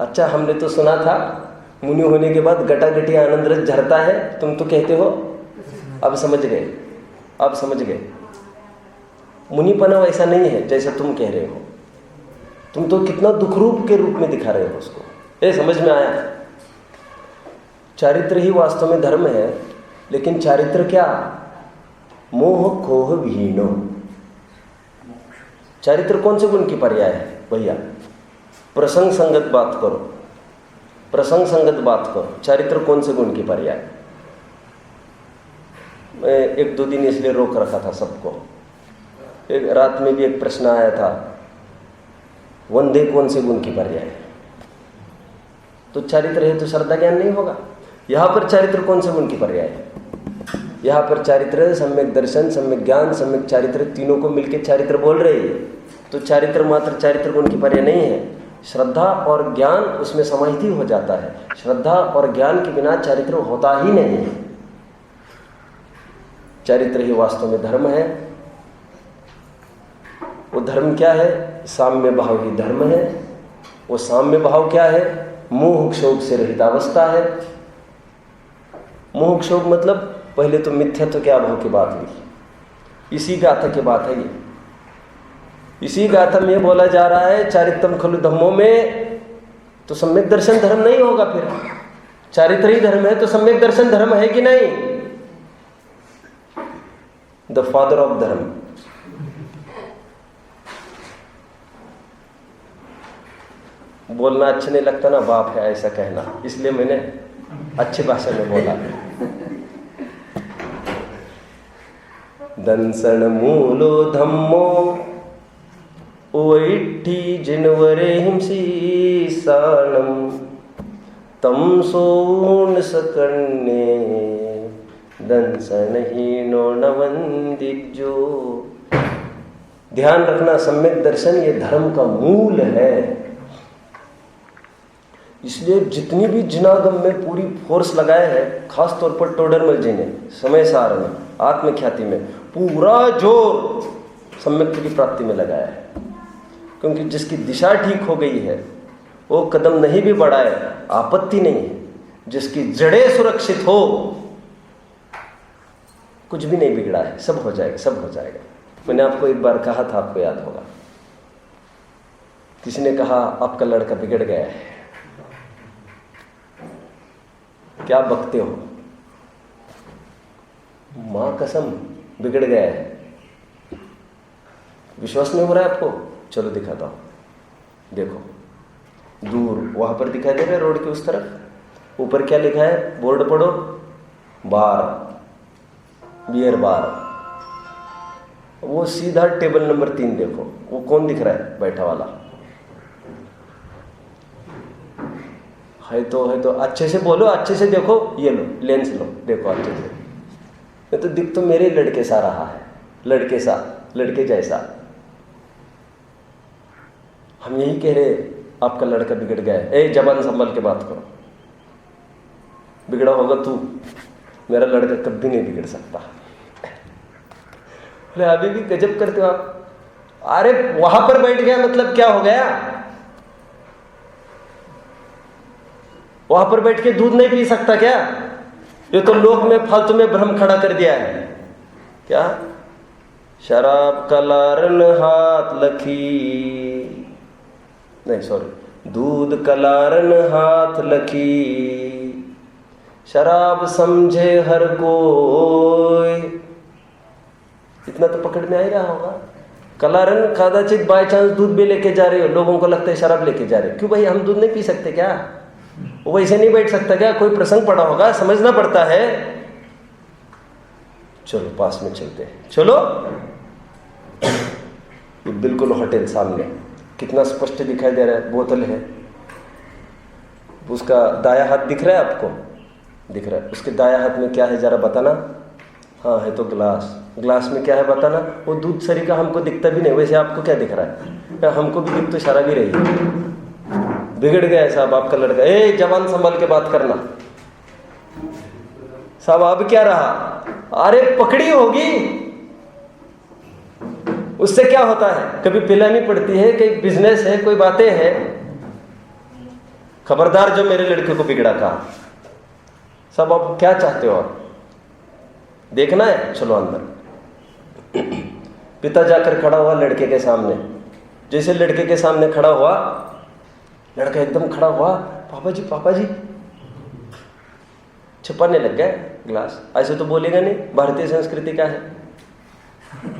अच्छा, हमने तो सुना था मुनि होने के बाद गटागटी आनंद रस झरता है, तुम तो कहते हो। अब समझ गए, मुनिपना वैसा नहीं है जैसा तुम कह रहे हो। तुम तो कितना दुख रूप के रूप में दिखा रहे हो उसको। ये समझ में आया? चारित्र ही वास्तव में धर्म है। लेकिन चारित्र क्या? मोह खोह विहीनो। चारित्र कौन से गुण की पर्याय है भैया? प्रसंग संगत बात करो। चारित्र कौन से गुण की पर्याय? मैं 1-2 दिन इसलिए रोक रखा था सबको। एक रात में भी एक प्रश्न आया था, वंदे कौन से गुण की पर्याय? तो चारित्र है तो श्रद्धा ज्ञान नहीं होगा। यहां पर चारित्र कौन से गुण की पर्याय है? यहाँ पर चारित्र, सम्यक दर्शन, सम्यक ज्ञान, सम्यक चारित्र, तीनों को मिलकर चारित्र बोल रहे हैं। तो चारित्र मात्र चारित्र गुण की पर्याय नहीं है। श्रद्धा और ज्ञान उसमें समाहित हो जाता है। श्रद्धा और ज्ञान के बिना चारित्र होता ही नहीं है। चारित्र ही वास्तव में धर्म है। वो धर्म क्या है? साम्य भाव ही धर्म है। वो साम्य भाव क्या है? मोह क्षोभ से रहित अवस्था है। मोह क्षोभ मतलब पहले तो मिथ्यात्व के अभाव की बात हुई। इसी गाथा की बात है ये। इसी गाथा में ये बोला जा रहा है चारितम खलु धम्मो में, तो सम्यक दर्शन धर्म नहीं होगा। फिर चारित्र ही धर्म है तो सम्यक दर्शन धर्म है कि नहीं? द फादर ऑफ धर्म। बोलना अच्छा नहीं लगता ना, बाप है ऐसा कहना, इसलिए मैंने अच्छी भाषा में बोला। दंसन मूलो धम्मो ओइट्ठी जिनवरे हिंसी साणम तम सोन सकन्ने दंसन हीनो नवंदिजो। ध्यान रखना, सम्यक दर्शन ये धर्म का मूल है। इसलिए जितनी भी जिनागम में पूरी फोर्स लगाए है, खास तौर पर टोडरमल जी ने समय सार में, आत्मख्याति में पूरा जोर सम्यक की प्राप्ति में लगाया है। क्योंकि जिसकी दिशा ठीक हो गई है वो कदम नहीं भी बढ़ाए आपत्ति नहीं है। जिसकी जड़ें सुरक्षित हो कुछ भी नहीं बिगड़ा है, सब हो जाएगा, सब हो जाएगा। मैंने आपको एक बार कहा था, आपको याद होगा, किसी ने कहा आपका लड़का बिगड़ गया है, क्या बकते हो? मां कसम बिगड़ गया है। विश्वास नहीं हो रहा है आपको? चलो दिखाता हूं। देखो दूर वहां पर दिखाई दे रहा है, रोड के उस तरफ ऊपर क्या लिखा है? बोर्ड पढ़ो, बार, बियर बार। वो सीधा टेबल नंबर 3 देखो, वो कौन दिख रहा है? बैठा वाला है तो अच्छे से बोलो, अच्छे से देखो, ये लो लेंस लो, देखो अच्छे से। ये तो दिख तो मेरे लड़के सा रहा है, लड़के सा, लड़के जैसा। हम यही कह रहे आपका लड़का बिगड़ गया है। ए जबान संभल के बात करो, बिगड़ा होगा तू, मेरा लड़का कभी नहीं बिगड़ सकता। अरे अभी भी गजब करते हो आप। अरे वहां पर बैठ गया मतलब क्या हो गया? वहां पर बैठ के दूध नहीं पी सकता क्या? ये तो लोक में फालतू में भ्रम खड़ा कर दिया है। क्या? शराब कलारन हाथ लखी, नहीं सॉरी, दूध कलारन हाथ लखी, शराब समझे हर कोई। इतना तो पकड़ में आ ही रहा होगा। कलारन कदाचित बाय चांस दूध भी लेके जा रहे हो, लोगों को लगता है शराब लेके जा रहे हो। क्यों भाई, हम दूध नहीं पी सकते क्या? वो वैसे नहीं बैठ सकता क्या? कोई प्रसंग पड़ा होगा, समझना पड़ता है। चलो पास में चलते हैं, चलो। ये बिल्कुल होटल सामने, कितना स्पष्ट दिखाई दे रहा है। बोतल है, उसका दाया हाथ दिख रहा है आपको? दिख रहा है। उसके दाया हाथ में क्या है जरा बताना? हाँ है तो ग्लास। ग्लास में क्या है बताना? वो दूध सरी का हमको दिखता भी नहीं, वैसे आपको क्या दिख रहा है? हमको भी दिख तो शराब ही रही है। बिगड़ गया है साहब आपका लड़का। ए जवान संभाल के बात करना साहब। अब क्या रहा? अरे पकड़ी होगी, उससे क्या होता है? कभी पिलानी पड़ती है, कहीं बिजनेस है, कोई बातें हैं। खबरदार जो मेरे लड़के को बिगड़ा कहा। सब अब क्या चाहते हो? आप देखना है, चलो अंदर। पिता जाकर खड़ा हुआ लड़के के सामने। जैसे लड़के के सामने खड़ा हुआ, लड़का एकदम खड़ा हुआ, पापा जी पापा जी, छुपाने लग गया ग्लास। ऐसे तो बोलेगा नहीं, भारतीय संस्कृति का है,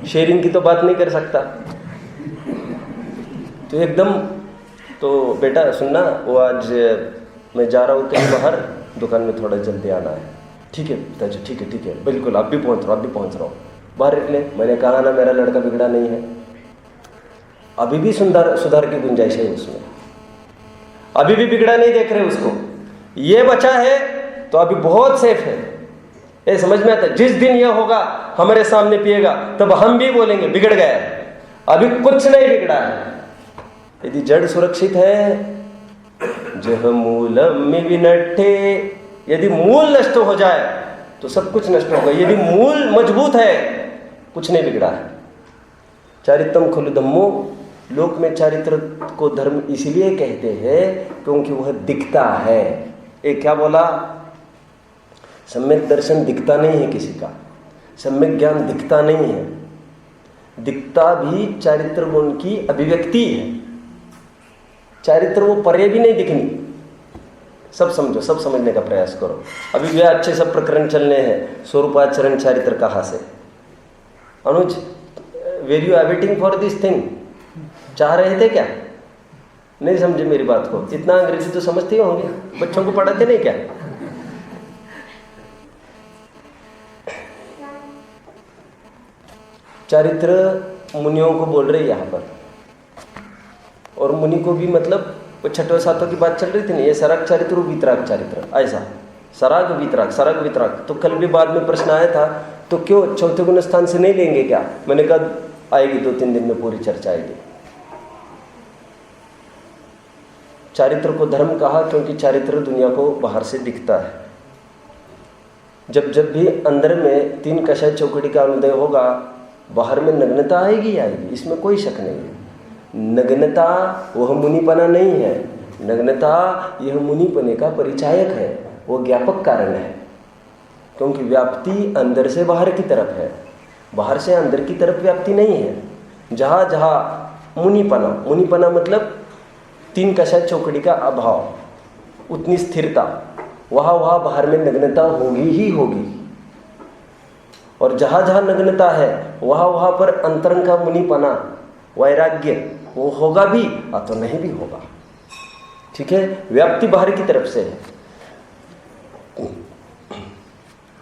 शेयरिंग की तो बात नहीं कर सकता। तो एकदम, तो बेटा सुनना, वो आज मैं जा रहा हूँ कहीं बाहर, दुकान में थोड़ा जल्दी आना है। ठीक है पिताजी, ठीक है ठीक है, बिल्कुल आप भी पहुँच रहा हूँ, बाहर निकले। मैंने कहा ना मेरा लड़का बिगड़ा नहीं है, अभी भी सुधार की गुंजाइश है उसमें, अभी भी बिगड़ा नहीं देख रहे उसको। ये बचा है तो अभी बहुत सेफ है। ये समझ में आता है? जिस दिन ये होगा हमारे सामने पिएगा, तब हम भी बोलेंगे बिगड़ गया है। अभी कुछ नहीं बिगड़ा है। यदि जड़ सुरक्षित है, जह मूलम विनट्ठे, यदि मूल नष्ट हो जाए तो सब कुछ नष्ट होगा। यदि मूल मजबूत है, कुछ नहीं बिगड़ा है। चारित्रम खलु धम्मो, लोक में चारित्र को धर्म इसलिए कहते हैं क्योंकि वह दिखता है। एक क्या बोला? सम्यक दर्शन दिखता नहीं है किसी का, सम्यक ज्ञान दिखता नहीं है। दिखता भी चारित्र गुण की अभिव्यक्ति है। चारित्र वो पर्याय भी नहीं दिखनी। सब समझो, सब समझने का प्रयास करो। अभी भी अच्छे सब प्रकरण चलने हैं। स्वरूपाचरण चारित्र कहाँ से? Anuj, where you waiting for this thing? चाह रहे थे क्या? नहीं समझे मेरी बात को? इतना अंग्रेजी तो समझते ही होंगे, बच्चों को पढ़ाते नहीं क्या? चारित्र मुनियों को बोल रहे यहाँ पर, और मुनि को भी मतलब वो छठवें सातों की बात चल रही थी ना, ये सराग चारित्र वितराग चारित्र, ऐसा सराग वितराग। तो कल भी बाद में प्रश्न आया था, तो क्यों चौथे गुण स्थान से नहीं लेंगे क्या? मैंने कहा आएगी, 2-3 दिन में पूरी चर्चा आएगी। चारित्र को धर्म कहा क्योंकि चारित्र दुनिया को बाहर से दिखता है। जब भी अंदर में 3 कषाय चौकड़ी का अनुदय होगा, बाहर में नग्नता आएगी, इसमें कोई शक नहीं है। नग्नता वह मुनिपना नहीं है, नग्नता यह मुनिपने का परिचायक है, वो ज्ञापक कारण है। क्योंकि व्याप्ति अंदर से बाहर की तरफ है, बाहर से अंदर की तरफ व्याप्ति नहीं है। जहाँ जहाँ मुनिपना मतलब 3 कषाय चौकड़ी का अभाव, उतनी स्थिरता, वहाँ बाहर में नग्नता होगी ही होगी। और जहाँ जहाँ नग्नता है वहाँ पर अंतरंग का मुनिपना, वैराग्य, वो होगा भी तो नहीं भी होगा। ठीक है, व्याप्ति बाहर की तरफ से है,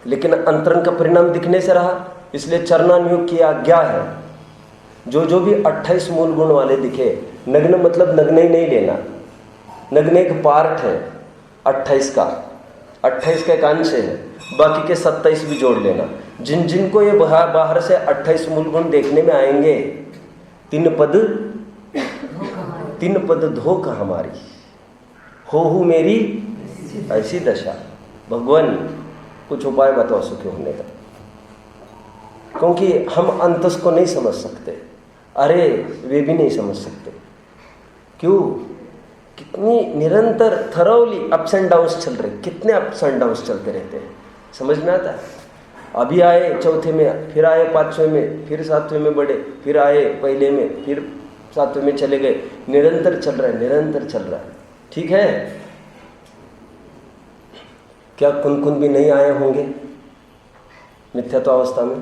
लेकिन अंतरंग का परिणाम दिखने से रहा, इसलिए चरणानुयोग की आज्ञा है। जो भी 28 मूल गुण वाले दिखे, नग्न मतलब नग्न ही नहीं लेना, नग्न एक पार्ट है 28 का एक अंश है, बाकी के 27 भी जोड़ लेना। जिनको ये बाहर से 28 मूल गुण देखने में आएंगे, 3 पद धोख हमारी, हो मेरी ऐसी दशा। भगवान कुछ उपाय बताओ सुखी होने का, क्योंकि हम अंतस को नहीं समझ सकते। अरे वे भी नहीं समझ सकते, क्यों? कितनी निरंतर थरोली अप्स एंड डाउन्स चल रहे, कितने अप्स एंड डाउन्स चलते रहते हैं, समझ में आता है? अभी आए चौथे में, फिर आए 5वें में, फिर 7वें में बढ़े, फिर आए पहले में, फिर 7वें में चले गए। निरंतर चल रहा है। ठीक है, क्या कुन भी नहीं आए होंगे मिथ्यात्व अवस्था में?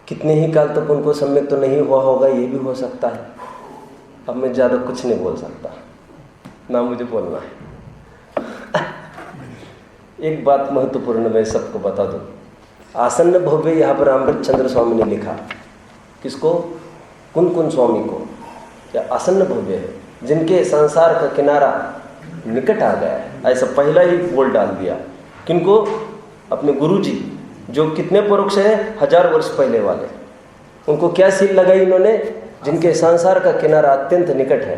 कितने ही काल तक उनको सम्यक तो नहीं हुआ होगा, ये भी हो सकता है। अब मैं ज़्यादा कुछ नहीं बोल सकता, ना मुझे बोलना है। एक बात महत्वपूर्ण मैं सबको बता दूं, आसन्न भव्य यहाँ पर अमृतचंद्र स्वामी ने लिखा। किसको? कुन स्वामी को। क्या आसन्न भव्य है, जिनके संसार का किनारा निकट आ गया है, ऐसा पहला ही बोल डाल दिया। किनको? अपने गुरुजी, जो कितने परोक्ष है, 1000 वर्ष पहले वाले। उनको क्या सील लगाई इन्होंने? जिनके संसार का किनारा अत्यंत निकट है,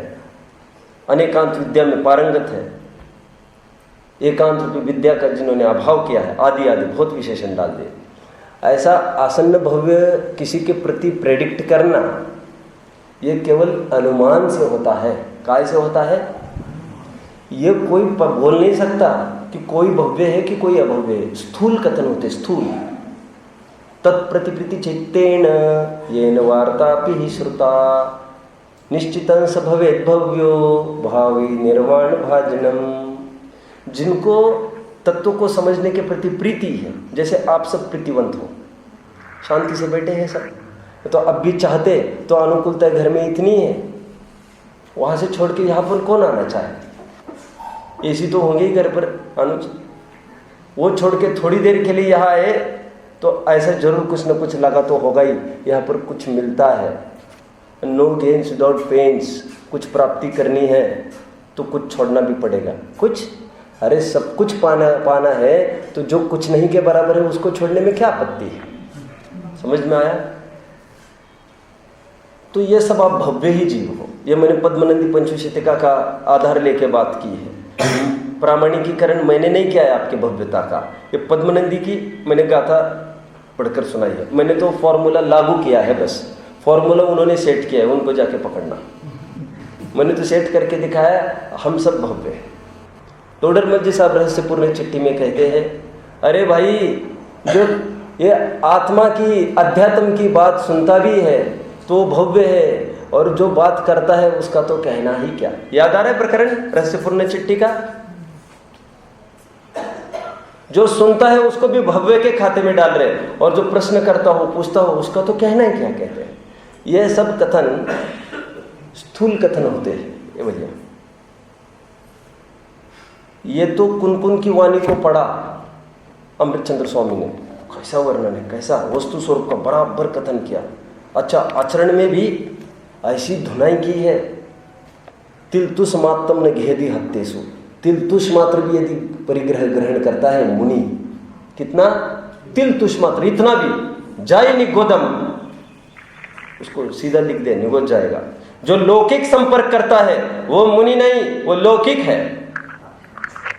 अनेकांत विद्या में पारंगत है, एकांत रूपी विद्या का जिन्होंने अभाव किया है, आदि बहुत विशेषण डाल दिए। ऐसा आसन्न भव्य किसी के प्रति प्रेडिक्ट करना, ये केवल अनुमान से होता है। काय से होता है? ये कोई बोल नहीं सकता कि कोई भव्य है कि कोई अभव्य है। स्थूल कथन होते, स्थूल। तत्प्रतिप्रति चित्तेन येन वार्तापि ही श्रुता निश्चितं स भवेत् भव्यो भावी निर्वाण भाजनम। जिनको तत्व को समझने के प्रति प्रीति है, जैसे आप सब प्रीतिवंत हो, शांति से बैठे हैं सब, तो अब भी चाहते तो अनुकूलता घर में इतनी है, वहाँ से छोड़ के यहाँ पर कौन आना चाहे? एसी तो होंगे ही घर पर, अनुज वो छोड़ के थोड़ी देर के लिए यहाँ आए तो ऐसा जरूर कुछ न कुछ लगा तो होगा ही, यहाँ पर कुछ मिलता है। नो गेन्स विदाउट पेन्स, कुछ प्राप्ति करनी है तो कुछ छोड़ना भी पड़ेगा। कुछ, अरे सब कुछ पाना है तो जो कुछ नहीं के बराबर है उसको छोड़ने में क्या आपत्ति है? समझ में आया? तो ये सब आप भव्य ही जीव हो। ये मैंने पद्मनंदी पंचविंशतिका का आधार लेके बात की है। प्रामाणिकीकरण मैंने नहीं किया है आपकी भव्यता का, ये पद्मनंदी की मैंने गाथा पढ़कर सुनाई है। मैंने तो फॉर्मूला लागू किया है, बस फॉर्मूला उन्होंने सेट किया है, उनको जाके पकड़ना। मैंने तो सेट करके दिखाया, हम सब भव्य हैं। तोडरमल जी साहब रहस्यपूर्ण चिट्ठी में कहते हैं, अरे भाई जो ये आत्मा की अध्यात्म की बात सुनता भी है तो भव्य है, और जो बात करता है उसका तो कहना ही क्या। याद आ रहा है प्रकरण रहस्यपूर्ण चिट्ठी का? जो सुनता है उसको भी भव्य के खाते में डाल रहे, और जो प्रश्न करता हो, पूछता हो, उसका तो कहना ही क्या कहते हैं। यह सब कथन स्थूल कथन होते हैं। ये भैया, ये तो कुन की वाणी को पढ़ा अमृतचंद्र स्वामी ने, कैसा वर्णन है, कैसा वस्तु स्वरूप का बराबर कथन किया। अच्छा, आचरण में भी ऐसी धुनाई की है, तिल तुष मात्रम न घेदी हत्तेसु। तिल तुष मात्र भी यदि परिग्रह ग्रहण करता है मुनि, कितना, तिल तुष मात्र, इतना भी, जाय निगोदम, उसको सीधा लिख दे, निगोद जाएगा। जो लौकिक संपर्क करता है वो मुनि नहीं, वो लौकिक है।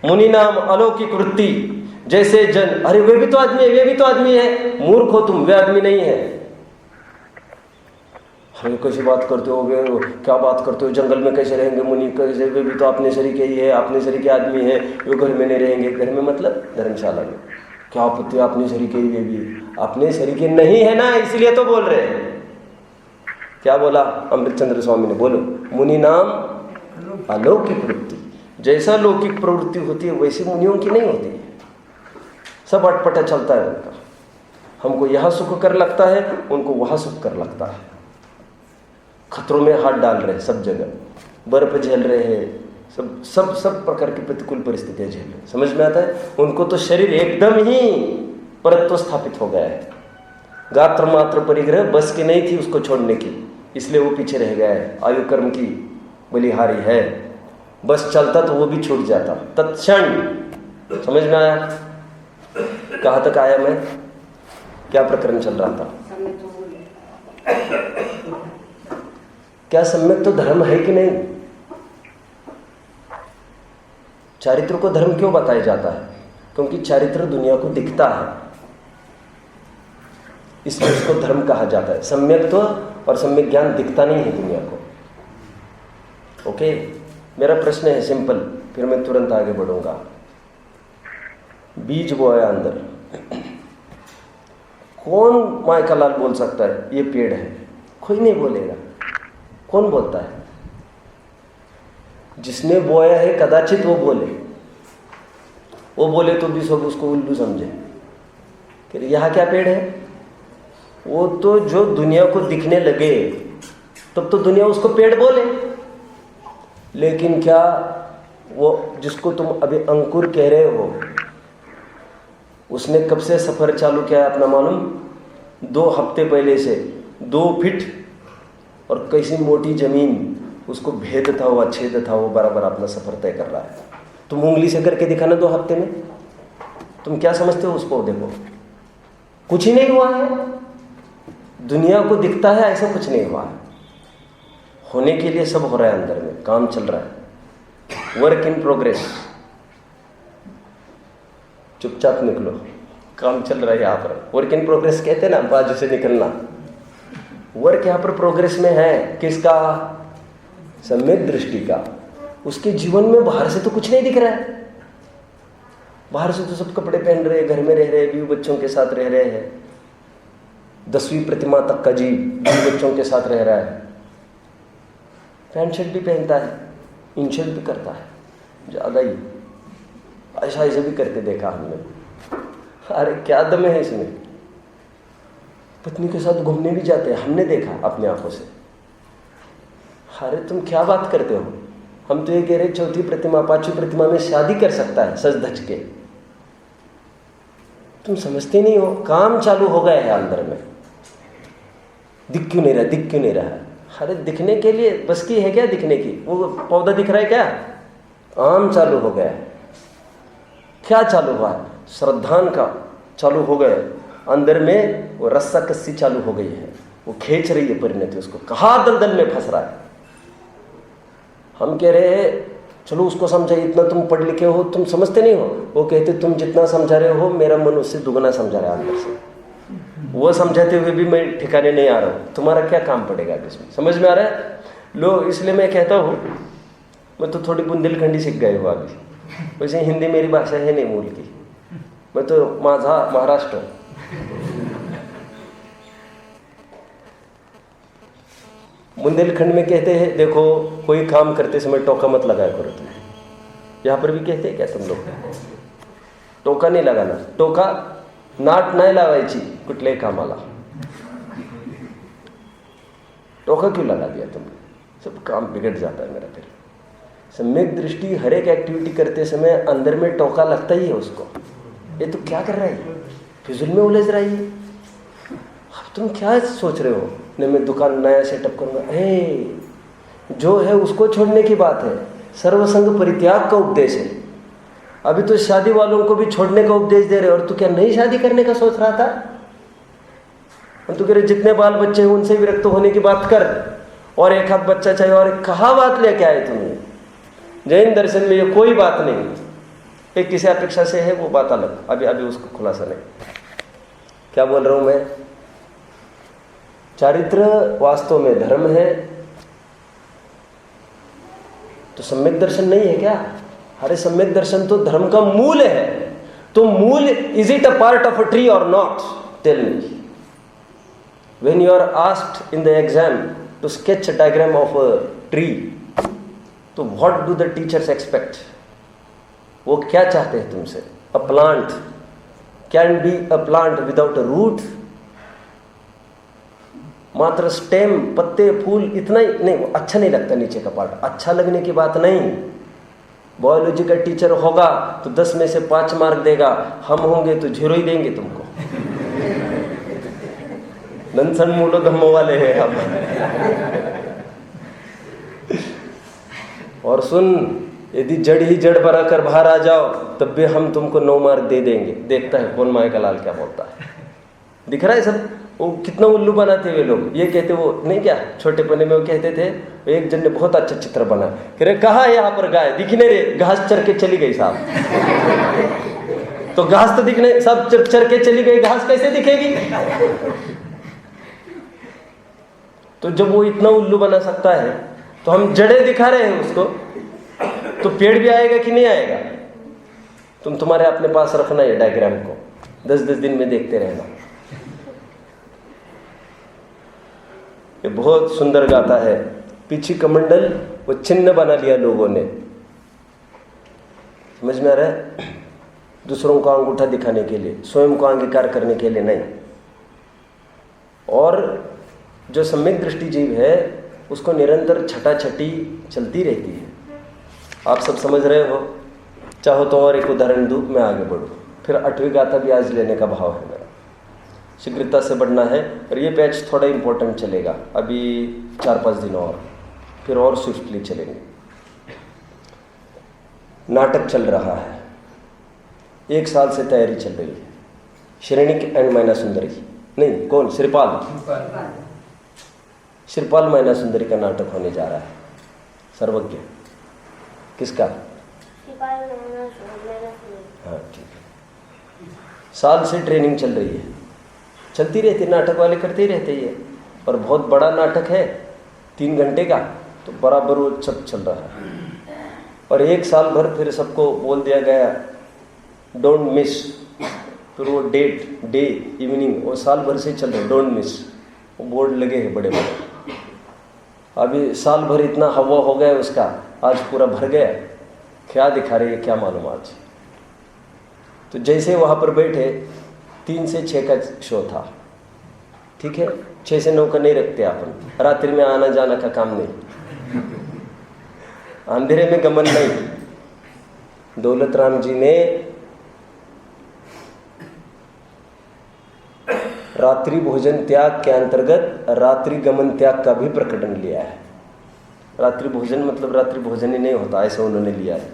मुनि नाम अलौकिक वृत्ति। जैसे जन, अरे वे भी तो आदमी है, वे भी तो आदमी है, मूर्ख हो तुम, वे आदमी नहीं है। अरे कैसी बात करते हो, वे क्या बात करते हो, जंगल में कैसे रहेंगे मुनि, कैसे, वे भी तो अपने शरीर के ही है, अपने शरीर के आदमी है, वे घर में नहीं रहेंगे। घर में मतलब धर्मशाला में, क्या आपत्ति, अपने शरीर के ही, वे भी अपने शरीर के नहीं है ना, इसलिए तो बोल रहे हैं। क्या बोला अमृतचंद्र स्वामी ने, बोलो, मुनि नाम अलौकिक वृत्ति। जैसा लौकिक प्रवृत्ति होती है वैसी मुनियों की नहीं होती है, सब अटपटा चलता है उनका। हमको यहाँ सुख कर लगता है, उनको वहाँ सुख कर लगता है। खतरों में हाथ डाल रहे हैं सब जगह, बर्फ झेल रहे हैं, सब सब सब प्रकार की प्रतिकूल परिस्थितियां झेल रहे हैं। समझ में आता है? उनको तो शरीर एकदम ही परत्व स्थापित हो गया है, गात्र मात्र परिग्रह बस की नहीं थी उसको छोड़ने की, इसलिए वो पीछे रह गया है। आयु कर्म की बलिहारी है, बस चलता तो वो भी छूट जाता तत्क्षण। समझ में आया? कहाँ तक आया मैं? क्या प्रकरण चल रहा था? क्या सम्यक तो धर्म है कि नहीं? चारित्र को धर्म क्यों बताया जाता है? क्योंकि चारित्र दुनिया को दिखता है, इसलिए उसको धर्म कहा जाता है। सम्यक तो और सम्यक ज्ञान दिखता नहीं है दुनिया को। ओके, मेरा प्रश्न है सिंपल, फिर मैं तुरंत आगे बढ़ूंगा। बीज बोया अंदर, कौन माय का लाल बोल सकता है ये पेड़ है? कोई नहीं बोलेगा। कौन बोलता है? जिसने बोया है कदाचित वो बोले, वो बोले तो भी सब उसको उल्लू समझे कि यहाँ क्या पेड़ है। वो तो जो दुनिया को दिखने लगे तब तो दुनिया उसको पेड़ बोले, लेकिन क्या वो जिसको तुम अभी अंकुर कह रहे हो उसने कब से सफर चालू किया है अपना मालूम? 2 हफ्ते पहले से 2 फीट और कैसी मोटी जमीन उसको भेद था, वो छेद था, वो बराबर अपना सफर तय कर रहा है। तुम उंगली से करके दिखाना 2 हफ्ते में, तुम क्या समझते हो उस पौधे को? कुछ ही नहीं हुआ है। दुनिया को दिखता है ऐसा कुछ नहीं हुआ है। होने के लिए सब हो रहा है, अंदर में काम चल रहा है, वर्क इन प्रोग्रेस। चुपचाप निकलो, काम चल रहा है यहाँ पर। वर्क इन प्रोग्रेस कहते हैं ना, बाजू से निकलना। वर्क यहाँ पर प्रोग्रेस में है, किसका? सम्यक दृष्टि का। उसके जीवन में बाहर से तो कुछ नहीं दिख रहा है। बाहर से तो सब कपड़े पहन रहे हैं, घर में रह रहे हैं, बीवी बच्चों के साथ रह रहे हैं। 10वीं प्रतिमा तक का जीव बीवी बच्चों के साथ रह रहा है, पैंट शर्ट भी पहनता है, इन शर्ट भी करता है, ज़्यादा ही ऐसा भी करके देखा हमने। अरे क्या दम है इसमें। पत्नी के साथ घूमने भी जाते हैं, हमने देखा अपने आंखों से। अरे तुम क्या बात करते हो? हम तो ये कह रहे 4थी प्रतिमा 5वीं प्रतिमा में शादी कर सकता है सज धज के। तुम समझते नहीं हो, काम चालू हो गया है अंदर में। दिख क्यों नहीं रहा, दिख क्यों नहीं रहा? अरे दिखने के लिए बस की है क्या दिखने की? वो पौधा दिख रहा है क्या? काम चालू हो गया है। क्या चालू हुआ है? श्रद्धान का चालू हो गया अंदर में, वो रस्सा कस्सी चालू हो गई है, वो खींच रही है परिणति उसको, कहाँ दलदल में फंस रहा है। हम कह रहे हैं चलो उसको समझाइए, इतना तुम पढ़ लिखे हो, तुम समझते नहीं हो। वो कहते तुम जितना समझा रहे हो मेरा मन उससे दुगना समझा रहा है अंदर से। वो समझाते हुए भी मैं ठिकाने नहीं आ रहा हूँ, तुम्हारा क्या काम पड़ेगा इसमें? समझ में आ रहा है लो? इसलिए मैं कहता हूँ, मैं तो थोड़ी बुंदेलखंडी सीख गए हो अभी, वैसे हिंदी मेरी भाषा है नहीं मूल की, मैं तो माझा महाराष्ट्र। बुंदेलखंड में कहते हैं देखो कोई काम करते समय टोका मत लगाया करो तुम। यहाँ पर भी कहते हैं क्या तुम लोग? टोका नहीं लगाना, टोका नाट नाही लावायची कुठल्याही कामाला। टोका क्यों लगा दिया तुमने? सब काम बिगड़ जाता है मेरा। फिर सम्यक दृष्टि हर एक एक्टिविटी करते समय अंदर में टोका लगता ही है उसको, ये तो क्या कर रहा है, फिजूल में उलझ रही है। अब तुम क्या सोच रहे हो, नहीं मैं दुकान नया सेटअप करूँगा, जो है उसको छोड़ने की बात है। सर्वसंग परित्याग का उपदेश है। अभी तो शादी वालों को भी छोड़ने का उपदेश दे रहे हो, और तू क्या नई शादी करने का सोच रहा था? और तू कह रहे जितने बाल बच्चे हैं उनसे विरक्त होने की बात कर, और एक हाथ बच्चा चाहिए, और कहाँ बात लेके आए तुम्हें? जैन दर्शन में ये कोई बात नहीं, एक किसी अपेक्षा से है वो बात अलग, अभी उसको खुलासा नहीं। क्या बोल रहा हूं मैं? चारित्र वास्तव में धर्म है, तो सम्यक दर्शन नहीं है क्या? अरे सम्यक दर्शन तो धर्म का मूल है। तो मूल, is it a part of a tree और not? Tell me. When you are asked in the exam to sketch a diagram of a tree, तो what do the teachers expect? वो क्या चाहते हैं तुमसे? A plant can be a plant without a root? मात्र स्टेम, पत्ते, फूल, इतना ही नहीं। वो अच्छा नहीं लगता नीचे का पार्ट, अच्छा लगने की बात नहीं। बायोलॉजी का टीचर होगा तो 10 में से 5 मार्क देगा, हम होंगे तो 0 ही देंगे तुमको। नंसन मूलो धम्मो वाले हैं हम। और सुन, यदि जड़ ही जड़ बना कर बाहर आ जाओ तब भी हम तुमको 9 मार्क दे देंगे। देखता है कौन माए का लाल क्या बोलता है। दिख रहा है सब? वो कितना उल्लू बनाते वे लोग। ये कहते, वो नहीं क्या छोटे पने में वो कहते थे, एक जन ने बहुत अच्छा चित्र बना, कह रहे कहा यहाँ पर गाय दिखने रे, घास चर के चली गई साहब। तो घास तो दिखने, सब चर के चली गई, घास कैसे दिखेगी? तो जब वो इतना उल्लू बना सकता है, तो हम जड़ें दिखा रहे हैं उसको, तो पेड़ भी आएगा कि नहीं आएगा? तुम तुम्हारे अपने पास रखना ये डायग्राम को, 10-10 दिन में देखते रहना। ये बहुत सुंदर गाता है। पीछे कमंडल वो चिन्ह बना लिया लोगों ने, समझ में आ रहा है? दूसरों को अंगूठा दिखाने के लिए, स्वयं को अंगीकार करने के लिए नहीं। और जो सम्यक दृष्टि जीव है उसको निरंतर छटाछटी चलती रहती है। आप सब समझ रहे हो? चाहो तो और एक उदाहरण दूँ, मैं आगे बढ़ूँ, फिर 8वीं गाथा भी आज लेने का भाव है मेरा। शीघ्रता से बढ़ना है, और ये बैच थोड़ा इम्पोर्टेंट चलेगा अभी 4-5 दिन फिर और स्विफ्टली चलेंगे। नाटक चल रहा है, 1 साल से तैयारी चल रही है। श्रेणिक एंड मैना सुंदरी, नहीं कौन, श्रीपाल मैना सुंदरी का नाटक होने जा रहा है। सर्वज्ञ किसका? हाँ ठीक है। साल से ट्रेनिंग चल रही है, चलती रहती, नाटक वाले करते ही रहते ही है। और बहुत बड़ा नाटक है, 3 घंटे का, तो बराबर वो सब चल रहा है। और 1 साल भर फिर सबको बोल दिया गया डोंट मिस। फिर वो डेट, डे, इवनिंग, वो साल भर से चल रहा है, डोंट मिस। वो बोर्ड लगे हैं बड़े बड़े। अभी साल भर इतना हवा हो गया उसका, आज पूरा भर गया। क्या दिखा रही है क्या मालूम आज। तो जैसे वहाँ पर बैठे, 3 से 6 का शो था, ठीक है, 6 से 9 का नहीं रखते अपन, रात्रि में आना जाना का काम नहीं, अंधेरे में गमन नहीं। दौलत राम जी ने रात्रि भोजन त्याग के अंतर्गत रात्रि गमन त्याग का भी प्रकरण लिया है। रात्रि भोजन मतलब रात्रि भोजन ही नहीं होता, ऐसा उन्होंने लिया है।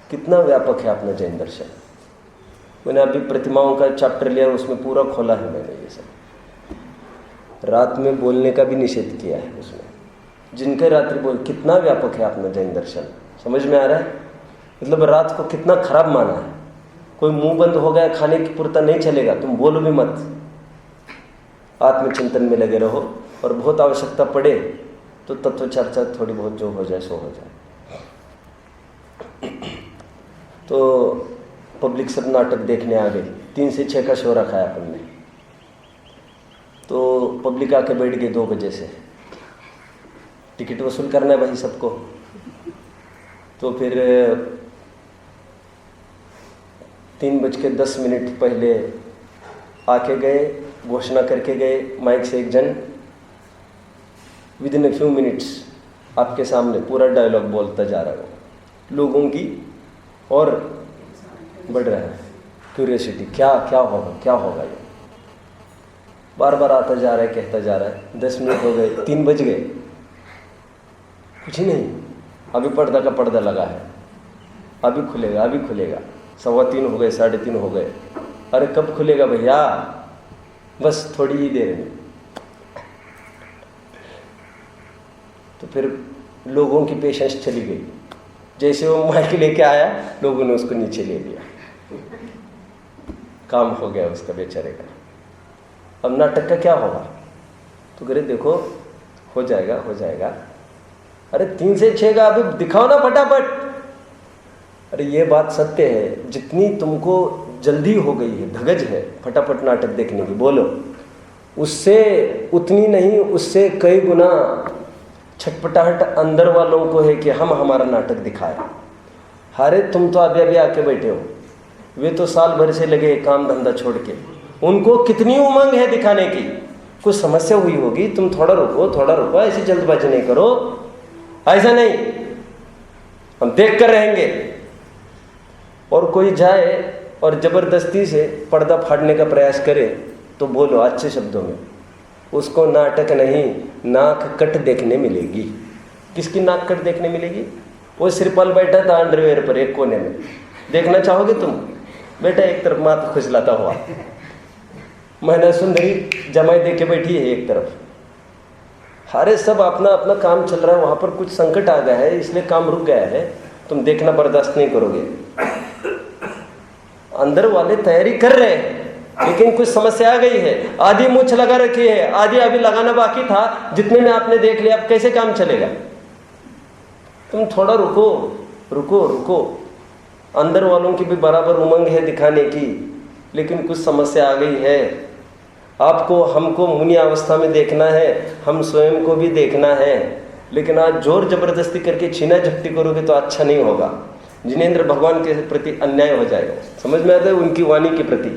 कितना व्यापक है अपना जैन दर्शन। मैंने अभी प्रतिमाओं का चैप्टर लिया, उसमें पूरा खोला है मैंने ये सब। रात में बोलने का भी निषेध किया है उसमें, जिनके रात्रि बोल, कितना व्यापक है अपना जैन दर्शन। समझ में आ रहा है? मतलब रात को कितना खराब माना है। कोई मुंह बंद हो गया, खाने की पुरता नहीं चलेगा, तुम बोलो भी मत, आत्मचिंतन में लगे रहो। और बहुत आवश्यकता पड़े तो तत्व चर्चा थोड़ी बहुत जो हो जाए सो हो जाए। तो पब्लिक सब नाटक देखने आ गई। 3 से 6 का शो रखा है अपन ने। तो पब्लिक आके बैठ गई 2 बजे से। टिकट वसूल करना है भाई सबको। तो फिर 3:10 पहले आके गए, घोषणा करके गए माइक से एक जन, विदिन ए फ्यू मिनट्स आपके सामने पूरा डायलॉग बोलता जा रहा है लोगों की, और बढ़ रहा है। क्यूरियोसिटी, क्या क्या होगा, क्या होगा। ये बार बार आता जा रहा है, कहता जा रहा है। 10 मिनट हो गए, 3 बज गए, कुछ ही नहीं। अभी पर्दा का पर्दा लगा है, अभी खुलेगा, अभी खुलेगा। 3:15 हो गए, 3:30 हो गए। अरे कब खुलेगा भैया, बस थोड़ी ही देर में। तो फिर लोगों की पेशेंस चली गई। जैसे वो माइक लेके आया, लोगों ने उसको नीचे ले लिया, काम हो गया उसका बेचारे का। अब नाटक का क्या होगा? तो करे देखो हो जाएगा, हो जाएगा। अरे 3 से 6 का अभी दिखाओ ना फटाफट। अरे ये बात सत्य है, जितनी तुमको जल्दी हो गई है, धगज है फटाफट नाटक देखने की, बोलो, उससे उतनी नहीं, उससे कई गुना छटपटाहट अंदर वालों को है कि हम हमारा नाटक दिखाएं। अरे तुम तो अभी अभी आके बैठे हो, वे तो साल भर से लगे काम धंधा छोड़ के, उनको कितनी उमंग है दिखाने की। कुछ समस्या हुई होगी, तुम थोड़ा रुको, थोड़ा रुको, ऐसी जल्दबाजी नहीं करो। ऐसा नहीं, हम देख कर रहेंगे। और कोई जाए और जबरदस्ती से पर्दा फाड़ने का प्रयास करे तो बोलो अच्छे शब्दों में, उसको नाटक नहीं, नाक कट देखने मिलेगी। किसकी नाक कट देखने मिलेगी? वो श्रीपाल बैठा था अंडरवेयर पर एक कोने में, देखना चाहोगे तुम? बेटा एक तरफ माथा खुजलाता हुआ, मैना सुंदरी जमाई दे के बैठी है एक तरफ। अरे सब अपना अपना काम चल रहा है, वहाँ पर कुछ संकट आ गया है, इसलिए काम रुक गया है, तुम देखना बर्दाश्त नहीं करोगे। अंदर वाले तैयारी कर रहे हैं, लेकिन कुछ समस्या आ गई है। आधी मूछ लगा रखी है, आधी अभी लगाना बाकी था, जितने में आपने देख लिया, अब कैसे काम चलेगा? तुम थोड़ा रुको, रुको, रुको। अंदर वालों की भी बराबर उमंग है दिखाने की, लेकिन कुछ समस्या आ गई है। आपको हमको मुनि अवस्था में देखना है, हम स्वयं को भी देखना है, लेकिन आज जोर जबरदस्ती करके छीना झपटी करोगे तो अच्छा नहीं होगा। जिनेंद्र भगवान के प्रति अन्याय हो जाएगा। समझ में आता है? उनकी वाणी के प्रति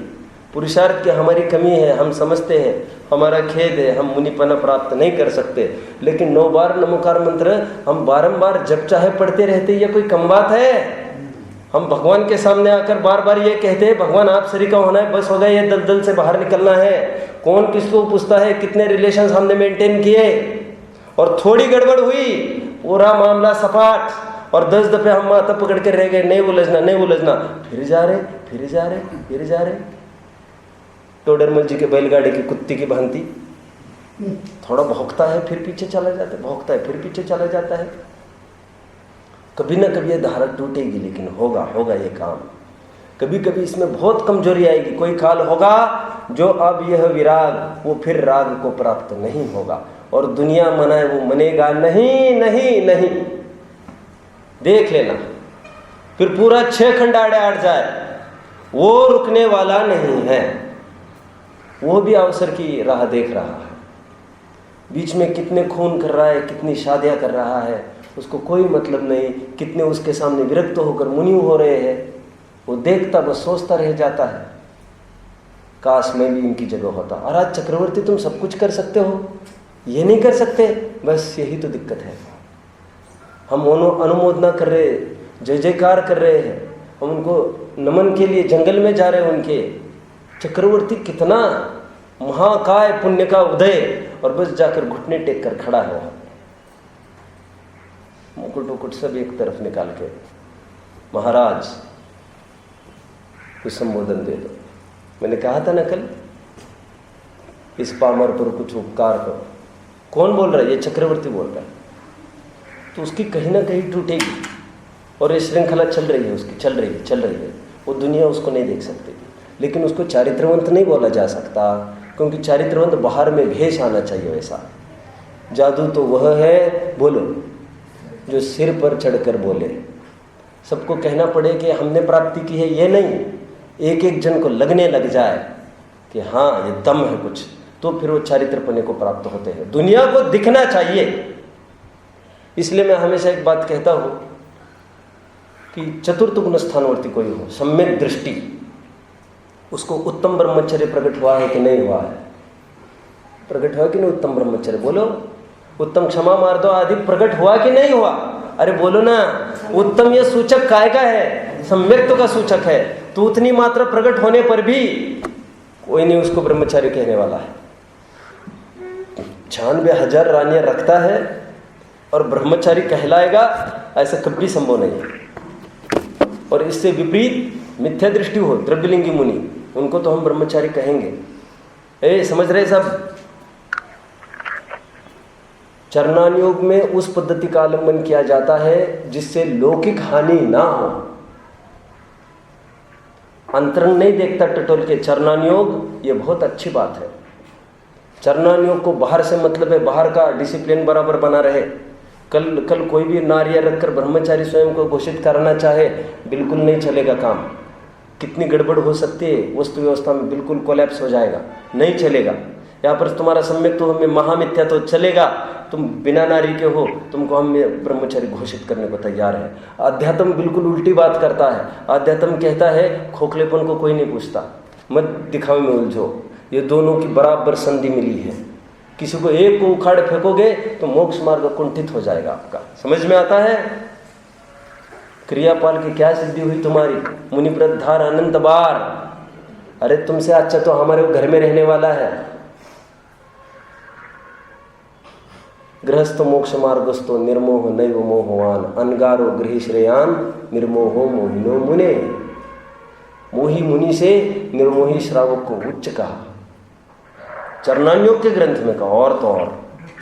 पुरुषार्थ की हमारी कमी है, हम समझते हैं, हमारा खेद है, हम मुनिपना प्राप्त नहीं कर सकते, लेकिन 9 बार नमोकार मंत्र हम बारंबार जब चाहे पढ़ते रहते, ये कोई कम बात है? हम भगवान के सामने आकर बार बार ये कहते हैं भगवान आप सरी का होना है, बस हो गया, ये दलदल से बाहर निकलना है। कौन किसको पूछता है? कितने रिलेशंस हमने मेंटेन किए, और थोड़ी गड़बड़ हुई पूरा मामला सपाट, और 10 दफे हम माथा पकड़ कर रह गए, नहीं उलझना, नहीं उलझना, फिर जा रहे, फिर जा रहे, फिर जा रहे। टोडरमल जी के बैलगाड़ी की कुत्ती की भांति थोड़ा भौंकता है, फिर पीछे चला जाता है, भौंकता है, फिर पीछे चला जाता है। कभी ना कभी ये धारा टूटेगी, लेकिन होगा, होगा ये काम। कभी कभी इसमें बहुत कमजोरी आएगी, कोई काल होगा जो अब यह विराग वो फिर राग को प्राप्त नहीं होगा, और दुनिया मनाए वो मनेगा नहीं, नहीं, नहीं। देख लेना, फिर पूरा 6 खंड आड़े आड़ जाए, वो रुकने वाला नहीं है। वो भी अवसर की राह देख रहा है, बीच में कितने खून कर रहा है, कितनी शादियां कर रहा है, उसको कोई मतलब नहीं। कितने उसके सामने विरक्त होकर मुनि हो रहे हैं, वो देखता बस सोचता रह जाता है, काश मैं भी इनकी जगह होता। और आज चक्रवर्ती तुम सब कुछ कर सकते हो, ये नहीं कर सकते, बस यही तो दिक्कत है। हम अनुमोदना कर रहे, जय जयकार कर रहे हैं, हम उनको नमन के लिए जंगल में जा रहे हैं उनके। चक्रवर्ती कितना महाकाय पुण्य का उदय, और बस जाकर घुटने टेक कर खड़ा है वहाँ, मुकुट उकुट सब एक तरफ निकाल के, महाराज कुछ संबोधन दे दो। मैंने कहा था ना कल, इस पामर पर कुछ उपकार करो। कौन बोल रहा है? ये चक्रवर्ती बोल रहा है। तो उसकी कहीं ना कहीं टूटेगी, और ये श्रृंखला चल रही है उसकी, चल रही है, चल रही है। वो दुनिया उसको नहीं देख सकती, लेकिन उसको चारित्रवंत नहीं बोला जा सकता, क्योंकि चारित्रवंत बाहर में भेष आना चाहिए वैसा। जादू तो वह है, बोलो, जो सिर पर चढ़कर बोले। सबको कहना पड़े कि हमने प्राप्ति की है, ये नहीं, एक एक जन को लगने लग जाए कि हाँ ये दम है कुछ, तो फिर वो चारित्रपने को प्राप्त होते हैं। दुनिया को दिखना चाहिए। इसलिए मैं हमेशा एक बात कहता हूँ कि चतुर्थ गुण स्थानवर्ती कोई हो, सम्यक दृष्टि, उसको उत्तम ब्रह्मचर्य प्रकट हुआ है कि नहीं हुआ है? प्रकट हुआ कि नहीं उत्तम ब्रह्मचर्य? बोलो। उत्तम क्षमा मार्दो आदि प्रकट हुआ कि नहीं हुआ? अरे बोलो ना। उत्तम ये सूचक काय का है? सम्यक्त्व का सूचक है। तो उतनी मात्रा प्रकट होने पर भी कोई नहीं उसको ब्रह्मचारी कहने वाला है। 96,000 रानियां रखता है और ब्रह्मचारी कहलाएगा, ऐसा कभी संभव नहीं है। और इससे विपरीत मिथ्या दृष्टि हो द्रव्यलिंगी मुनि, उनको तो हम ब्रह्मचारी कहेंगे। समझ रहे सब? चरणान योग में उस पद्धति का अवलंबन किया जाता है जिससे लौकिक हानि ना हो। अंतरंग नहीं देखता टटोल के चरणान योग, ये बहुत अच्छी बात है। चरणान योग को बाहर से मतलब है बाहर का डिसिप्लिन बराबर बना रहे। कल कोई भी नारिया रखकर ब्रह्मचारी स्वयं को घोषित करना चाहे, बिल्कुल नहीं चलेगा काम। कितनी गड़बड़ हो सकती है, वस्तु व्यवस्था में बिल्कुल कोलैप्स हो जाएगा, नहीं चलेगा। यहाँ पर तुम्हारा सम्यक तो हमें महामिथ्या तो चलेगा, तुम बिना नारी के हो, तुमको हम ब्रह्मचारी घोषित करने को तैयार है। अध्यात्म बिल्कुल उल्टी बात करता है। अध्यात्म कहता है खोखलेपन को कोई नहीं पूछता, मत दिखावे में उलझो। ये दोनों की बराबर संधि मिली है। किसी को एक को उखाड़ फेंकोगे तो मोक्ष मार्ग कुंठित हो जाएगा आपका। समझ में आता है? क्रियापाल की क्या सिद्धि हुई तुम्हारी? मुनिव्रत धार अनंत बार। अरे तुमसे अच्छा तो हमारे घर में रहने वाला है। गृहस्थ मोक्ष मार्गस्थो निर्मोह नैव मोहवान अनगारो गृह श्रेयान निर्मोहो मोहिनो मुने। मोही मुनि से निर्मोही श्रावक को उच्च कहा। चरणान्योग के ग्रंथ में कहा, और तो और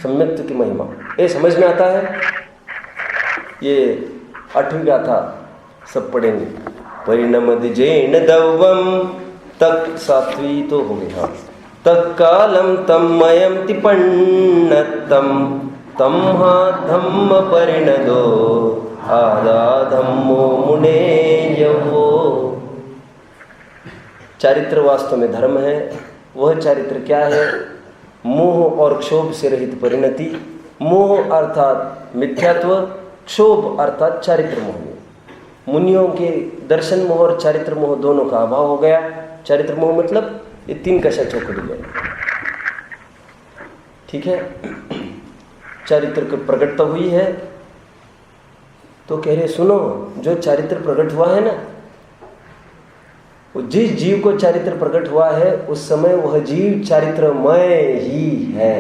सम्यक्त की महिमा। ये समझ में आता है? ये 8वीं गाथा सब पढ़ेंगे। परिणमद जैन दवम तक 7वीं तो हो गई। हाँ, तत्कालम तम मयम तिपन्नतम तम हा धम्म परिणदो आदा धम्मो मुने यवो। चारित्र वास्तव में धर्म है। वह चारित्र क्या है? मोह और क्षोभ से रहित परिणति। मोह अर्थात मिथ्यात्व, क्षोभ अर्थात चारित्र मोह। मुनियों के दर्शन मोह और चारित्र मोह दोनों का अभाव हो गया। चारित्र मोह मतलब ये 3 कशा चौकड़ी है। ठीक है? चारित्र की प्रकटता हुई है तो कह रहे सुनो, जो चारित्र प्रकट हुआ है ना, वो जिस जीव को चारित्र प्रकट हुआ है उस समय वह जीव चारित्रमय ही है।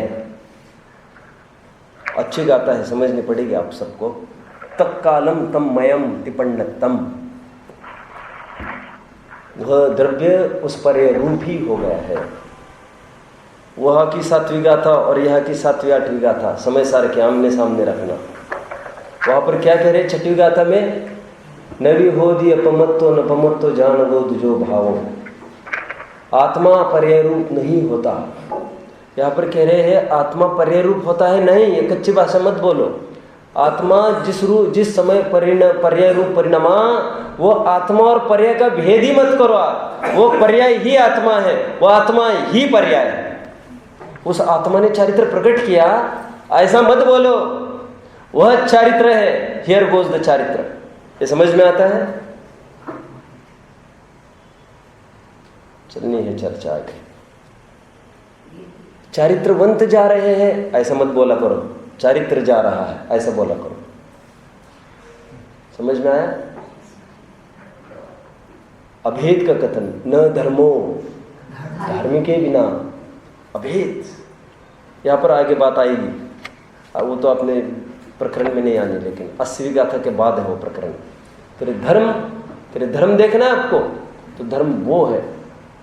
अच्छी गाता है, समझनी पड़ेगी आप सबको। तत्कालम तम मयम तिपन्नतम, वह द्रव्य उस पर रूप ही हो गया है। वह की 7वीं गाथा और यह की 7वीं 8वीं गाथा समय सार के आमने सामने रखना। वहां पर क्या कह रहे? 6वीं गाथा में नवी हो दी अपमत्तो न पमत्तो जान गो दुजो भावो। आत्मा पर्याय रूप नहीं होता। यहाँ पर कह रहे हैं आत्मा पर्याय रूप होता है नहीं, ये कच्ची भाषा मत बोलो। आत्मा जिस समय पर्याय रूप परिणमा, वो आत्मा और पर्याय का भेद ही मत करो आप। वो पर्याय ही आत्मा है, वो आत्मा ही पर्याय है। उस आत्मा ने चारित्र प्रकट किया, ऐसा मत बोलो। वह चारित्र है। हियर गोज द चारित्र। ये समझ में आता है? चलनी है चर्चा आगे। चारित्रवंत जा रहे हैं ऐसा मत बोला करो, चारित्र जा रहा है ऐसा बोला करो। समझ में आया? अभेद का कथन, न धर्मो, धार्मिक के बिना अभेद। यहां पर आगे बात आएगी, वो तो अपने प्रकरण में नहीं आनी, लेकिन 80वीं गाथा के बाद है वो प्रकरण। तेरे धर्म देखना है आपको, तो धर्म वो है।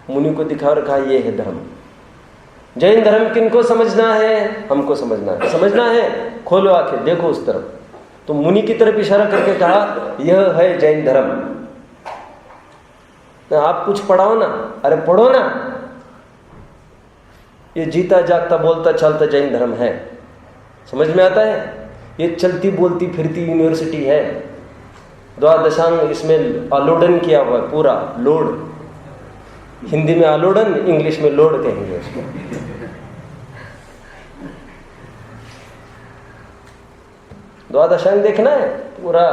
मुनि को दिखा रखा ये है धर्म। जैन धर्म किनको समझना है? हमको समझना है। समझना है, खोलो आंखें, देखो उस तरफ। तो मुनि की तरफ इशारा करके कहा यह है जैन धर्म। तो आप कुछ पढ़ाओ ना, अरे पढ़ो ना। ये जीता जागता बोलता चलता जैन धर्म है। समझ में आता है? ये चलती बोलती फिरती यूनिवर्सिटी है। द्वादशांग इसमें आलोडन किया हुआ है, पूरा लोड। हिंदी में आलोडन, इंग्लिश में लोड कहेंगे उसको। द्वादशांग देखना है पूरा,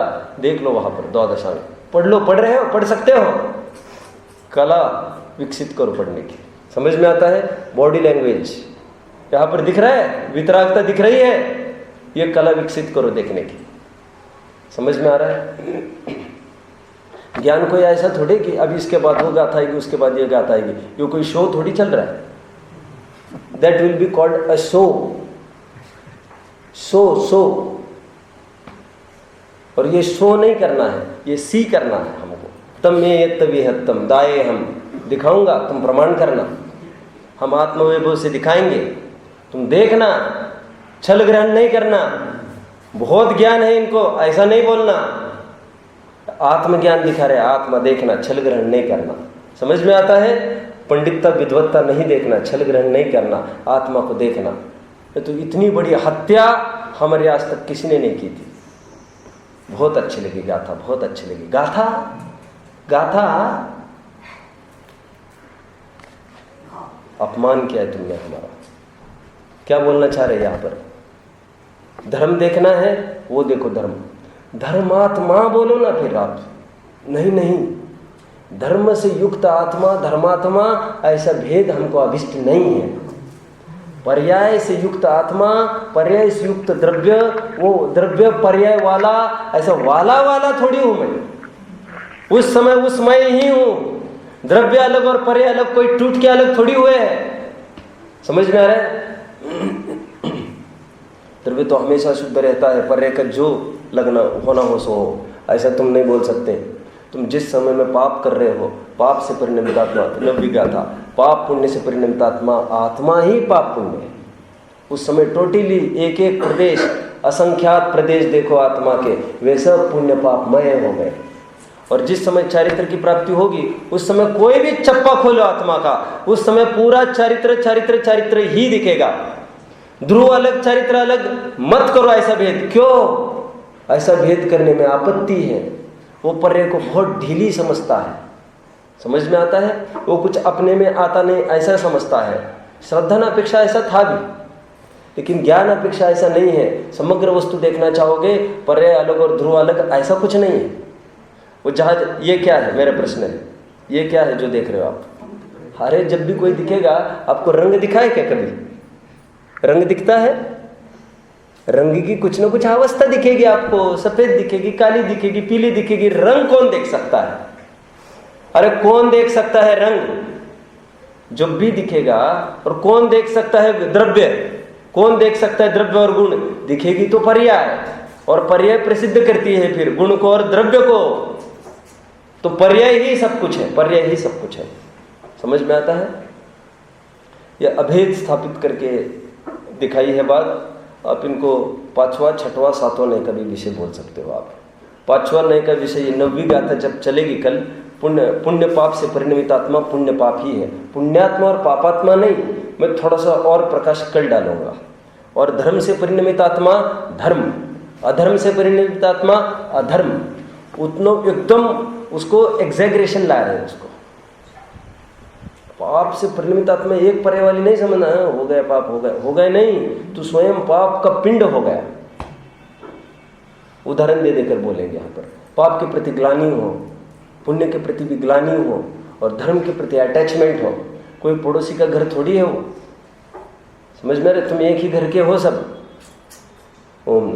देख लो वहां पर द्वादशांग। पढ़ लो, पढ़ रहे हो, पढ़ सकते हो। कला विकसित करो पढ़ने की। समझ में आता है? बॉडी लैंग्वेज यहां पर दिख रहा है, वितरागता दिख रही है, ये कला विकसित करो देखने की। समझ में आ रहा है? ज्ञान कोई ऐसा थोड़ी कि अभी इसके बाद वो गाथा आएगी, उसके बाद ये गाथा आएगी, ये कोई शो थोड़ी चल रहा है। That will be called a show. और ये शो नहीं करना है, ये सी करना है हमको। तम में यत्त विहत्तम दाए, हम दिखाऊंगा, तुम प्रमाण करना। हम आत्मवैभव से दिखाएंगे, तुम देखना, छल ग्रहण नहीं करना। बहुत ज्ञान है इनको, ऐसा नहीं बोलना। आत्मज्ञान दिखा रहे, आत्मा देखना, छल ग्रहण नहीं करना। समझ में आता है? पंडितता विद्वत्ता नहीं देखना, छल ग्रहण नहीं करना, आत्मा को देखना। तो इतनी बड़ी हत्या हमारे आज तक किसी ने नहीं की थी। बहुत अच्छी लगी गाथा, बहुत अच्छी लगी गाथा। गाथा अपमान किया है तुमने हमारा। क्या बोलना चाह रहे यहाँ पर? धर्म देखना है, वो देखो धर्म। धर्मात्मा बोलो ना फिर आप। नहीं, धर्म से युक्त आत्मा, धर्मात्मा, ऐसा भेद हमको अभिष्ट नहीं है। पर्याय से युक्त आत्मा, पर्याय से युक्त द्रव्य, वो द्रव्य पर्याय वाला, ऐसा वाला थोड़ी हूं मैं। उस समय उसमय ही हूं। द्रव्य अलग और पर्याय अलग, कोई टूट के अलग थोड़ी हुए हैं। समझ में आ रहा है? द्रव्य तो हमेशा शुद्ध रहता है, पर्याय का जो लगना होना हो सो हो, ऐसा तुम नहीं बोल सकते। तुम जिस समय में पाप कर रहे हो, पाप से परिणमित आत्मा, नव्य गाथा, पाप पुण्य से परिणमित आत्मा, आत्मा ही पाप पुण्य है। उस समय टोटली एक एक प्रदेश, असंख्यात प्रदेश देखो आत्मा के, वे सब पुण्य पापमय हो गए। और जिस समय चारित्र की प्राप्ति होगी, उस समय कोई भी चप्पा खोलो आत्मा का, उस समय पूरा चारित्र ही दिखेगा। ध्रुव अलग, चारित्र अलग मत करो ऐसा भेद। क्यों? ऐसा भेद करने में आपत्ति है। वो पर्याय को बहुत ढीली समझता है। समझ में आता है? वो कुछ अपने में आता नहीं ऐसा समझता है। श्रद्धन अपेक्षा ऐसा था भी, लेकिन ज्ञान अपेक्षा ऐसा नहीं है। समग्र वस्तु देखना चाहोगे, पर्याय अलग और ध्रुव अलग, ऐसा कुछ नहीं है। वो जहाज, ये क्या है? मेरा प्रश्न है, ये क्या है जो देख रहे हो आप? अरे जब भी कोई दिखेगा, आपको रंग दिखाए क्या? कभी रंग दिखता है? रंग की कुछ ना कुछ अवस्था दिखेगी आपको। सफेद दिखेगी, काली दिखेगी, पीली दिखेगी। रंग कौन देख सकता है? अरे कौन देख सकता है रंग? जब भी दिखेगा। और कौन देख सकता है द्रव्य? कौन देख सकता है द्रव्य और गुण? दिखेगी तो पर्याय, और पर्याय प्रसिद्ध करती है फिर गुण को और द्रव्य को। तो पर्याय ही सब कुछ है, पर्याय ही सब कुछ है। समझ में आता है? यह अभेद स्थापित करके दिखाई है बात। आप इनको 5वां, 6वां, 7वां नए का भी विषय बोल सकते हो आप। 5वां नए का विषय ये नववी गाथा जब चलेगी कल, पुण्य पाप से परिणमित आत्मा पुण्य पाप ही है, पुण्यात्मा और पापात्मा नहीं। मैं थोड़ा सा और प्रकाश कल डालूंगा। और धर्म से परिणमित आत्मा धर्म, अधर्म से परिणमित आत्मा अधर्म। उतना एकदम उसको एग्जैगरेशन ला रहे हैं उसको। पाप से परिणमित आत्मा एक पर्याय वाली नहीं समझना है, हो गया पाप, हो गए नहीं, तू स्वयं पाप का पिंड हो गया। उदाहरण दे देकर बोलेंगे यहाँ पर। पाप के प्रति ग्लानि हो, पुण्य के प्रति भी ग्लानि हो, और धर्म के प्रति अटैचमेंट हो। कोई पड़ोसी का घर थोड़ी है वो। समझ में? तुम एक ही घर के हो सब। ओम।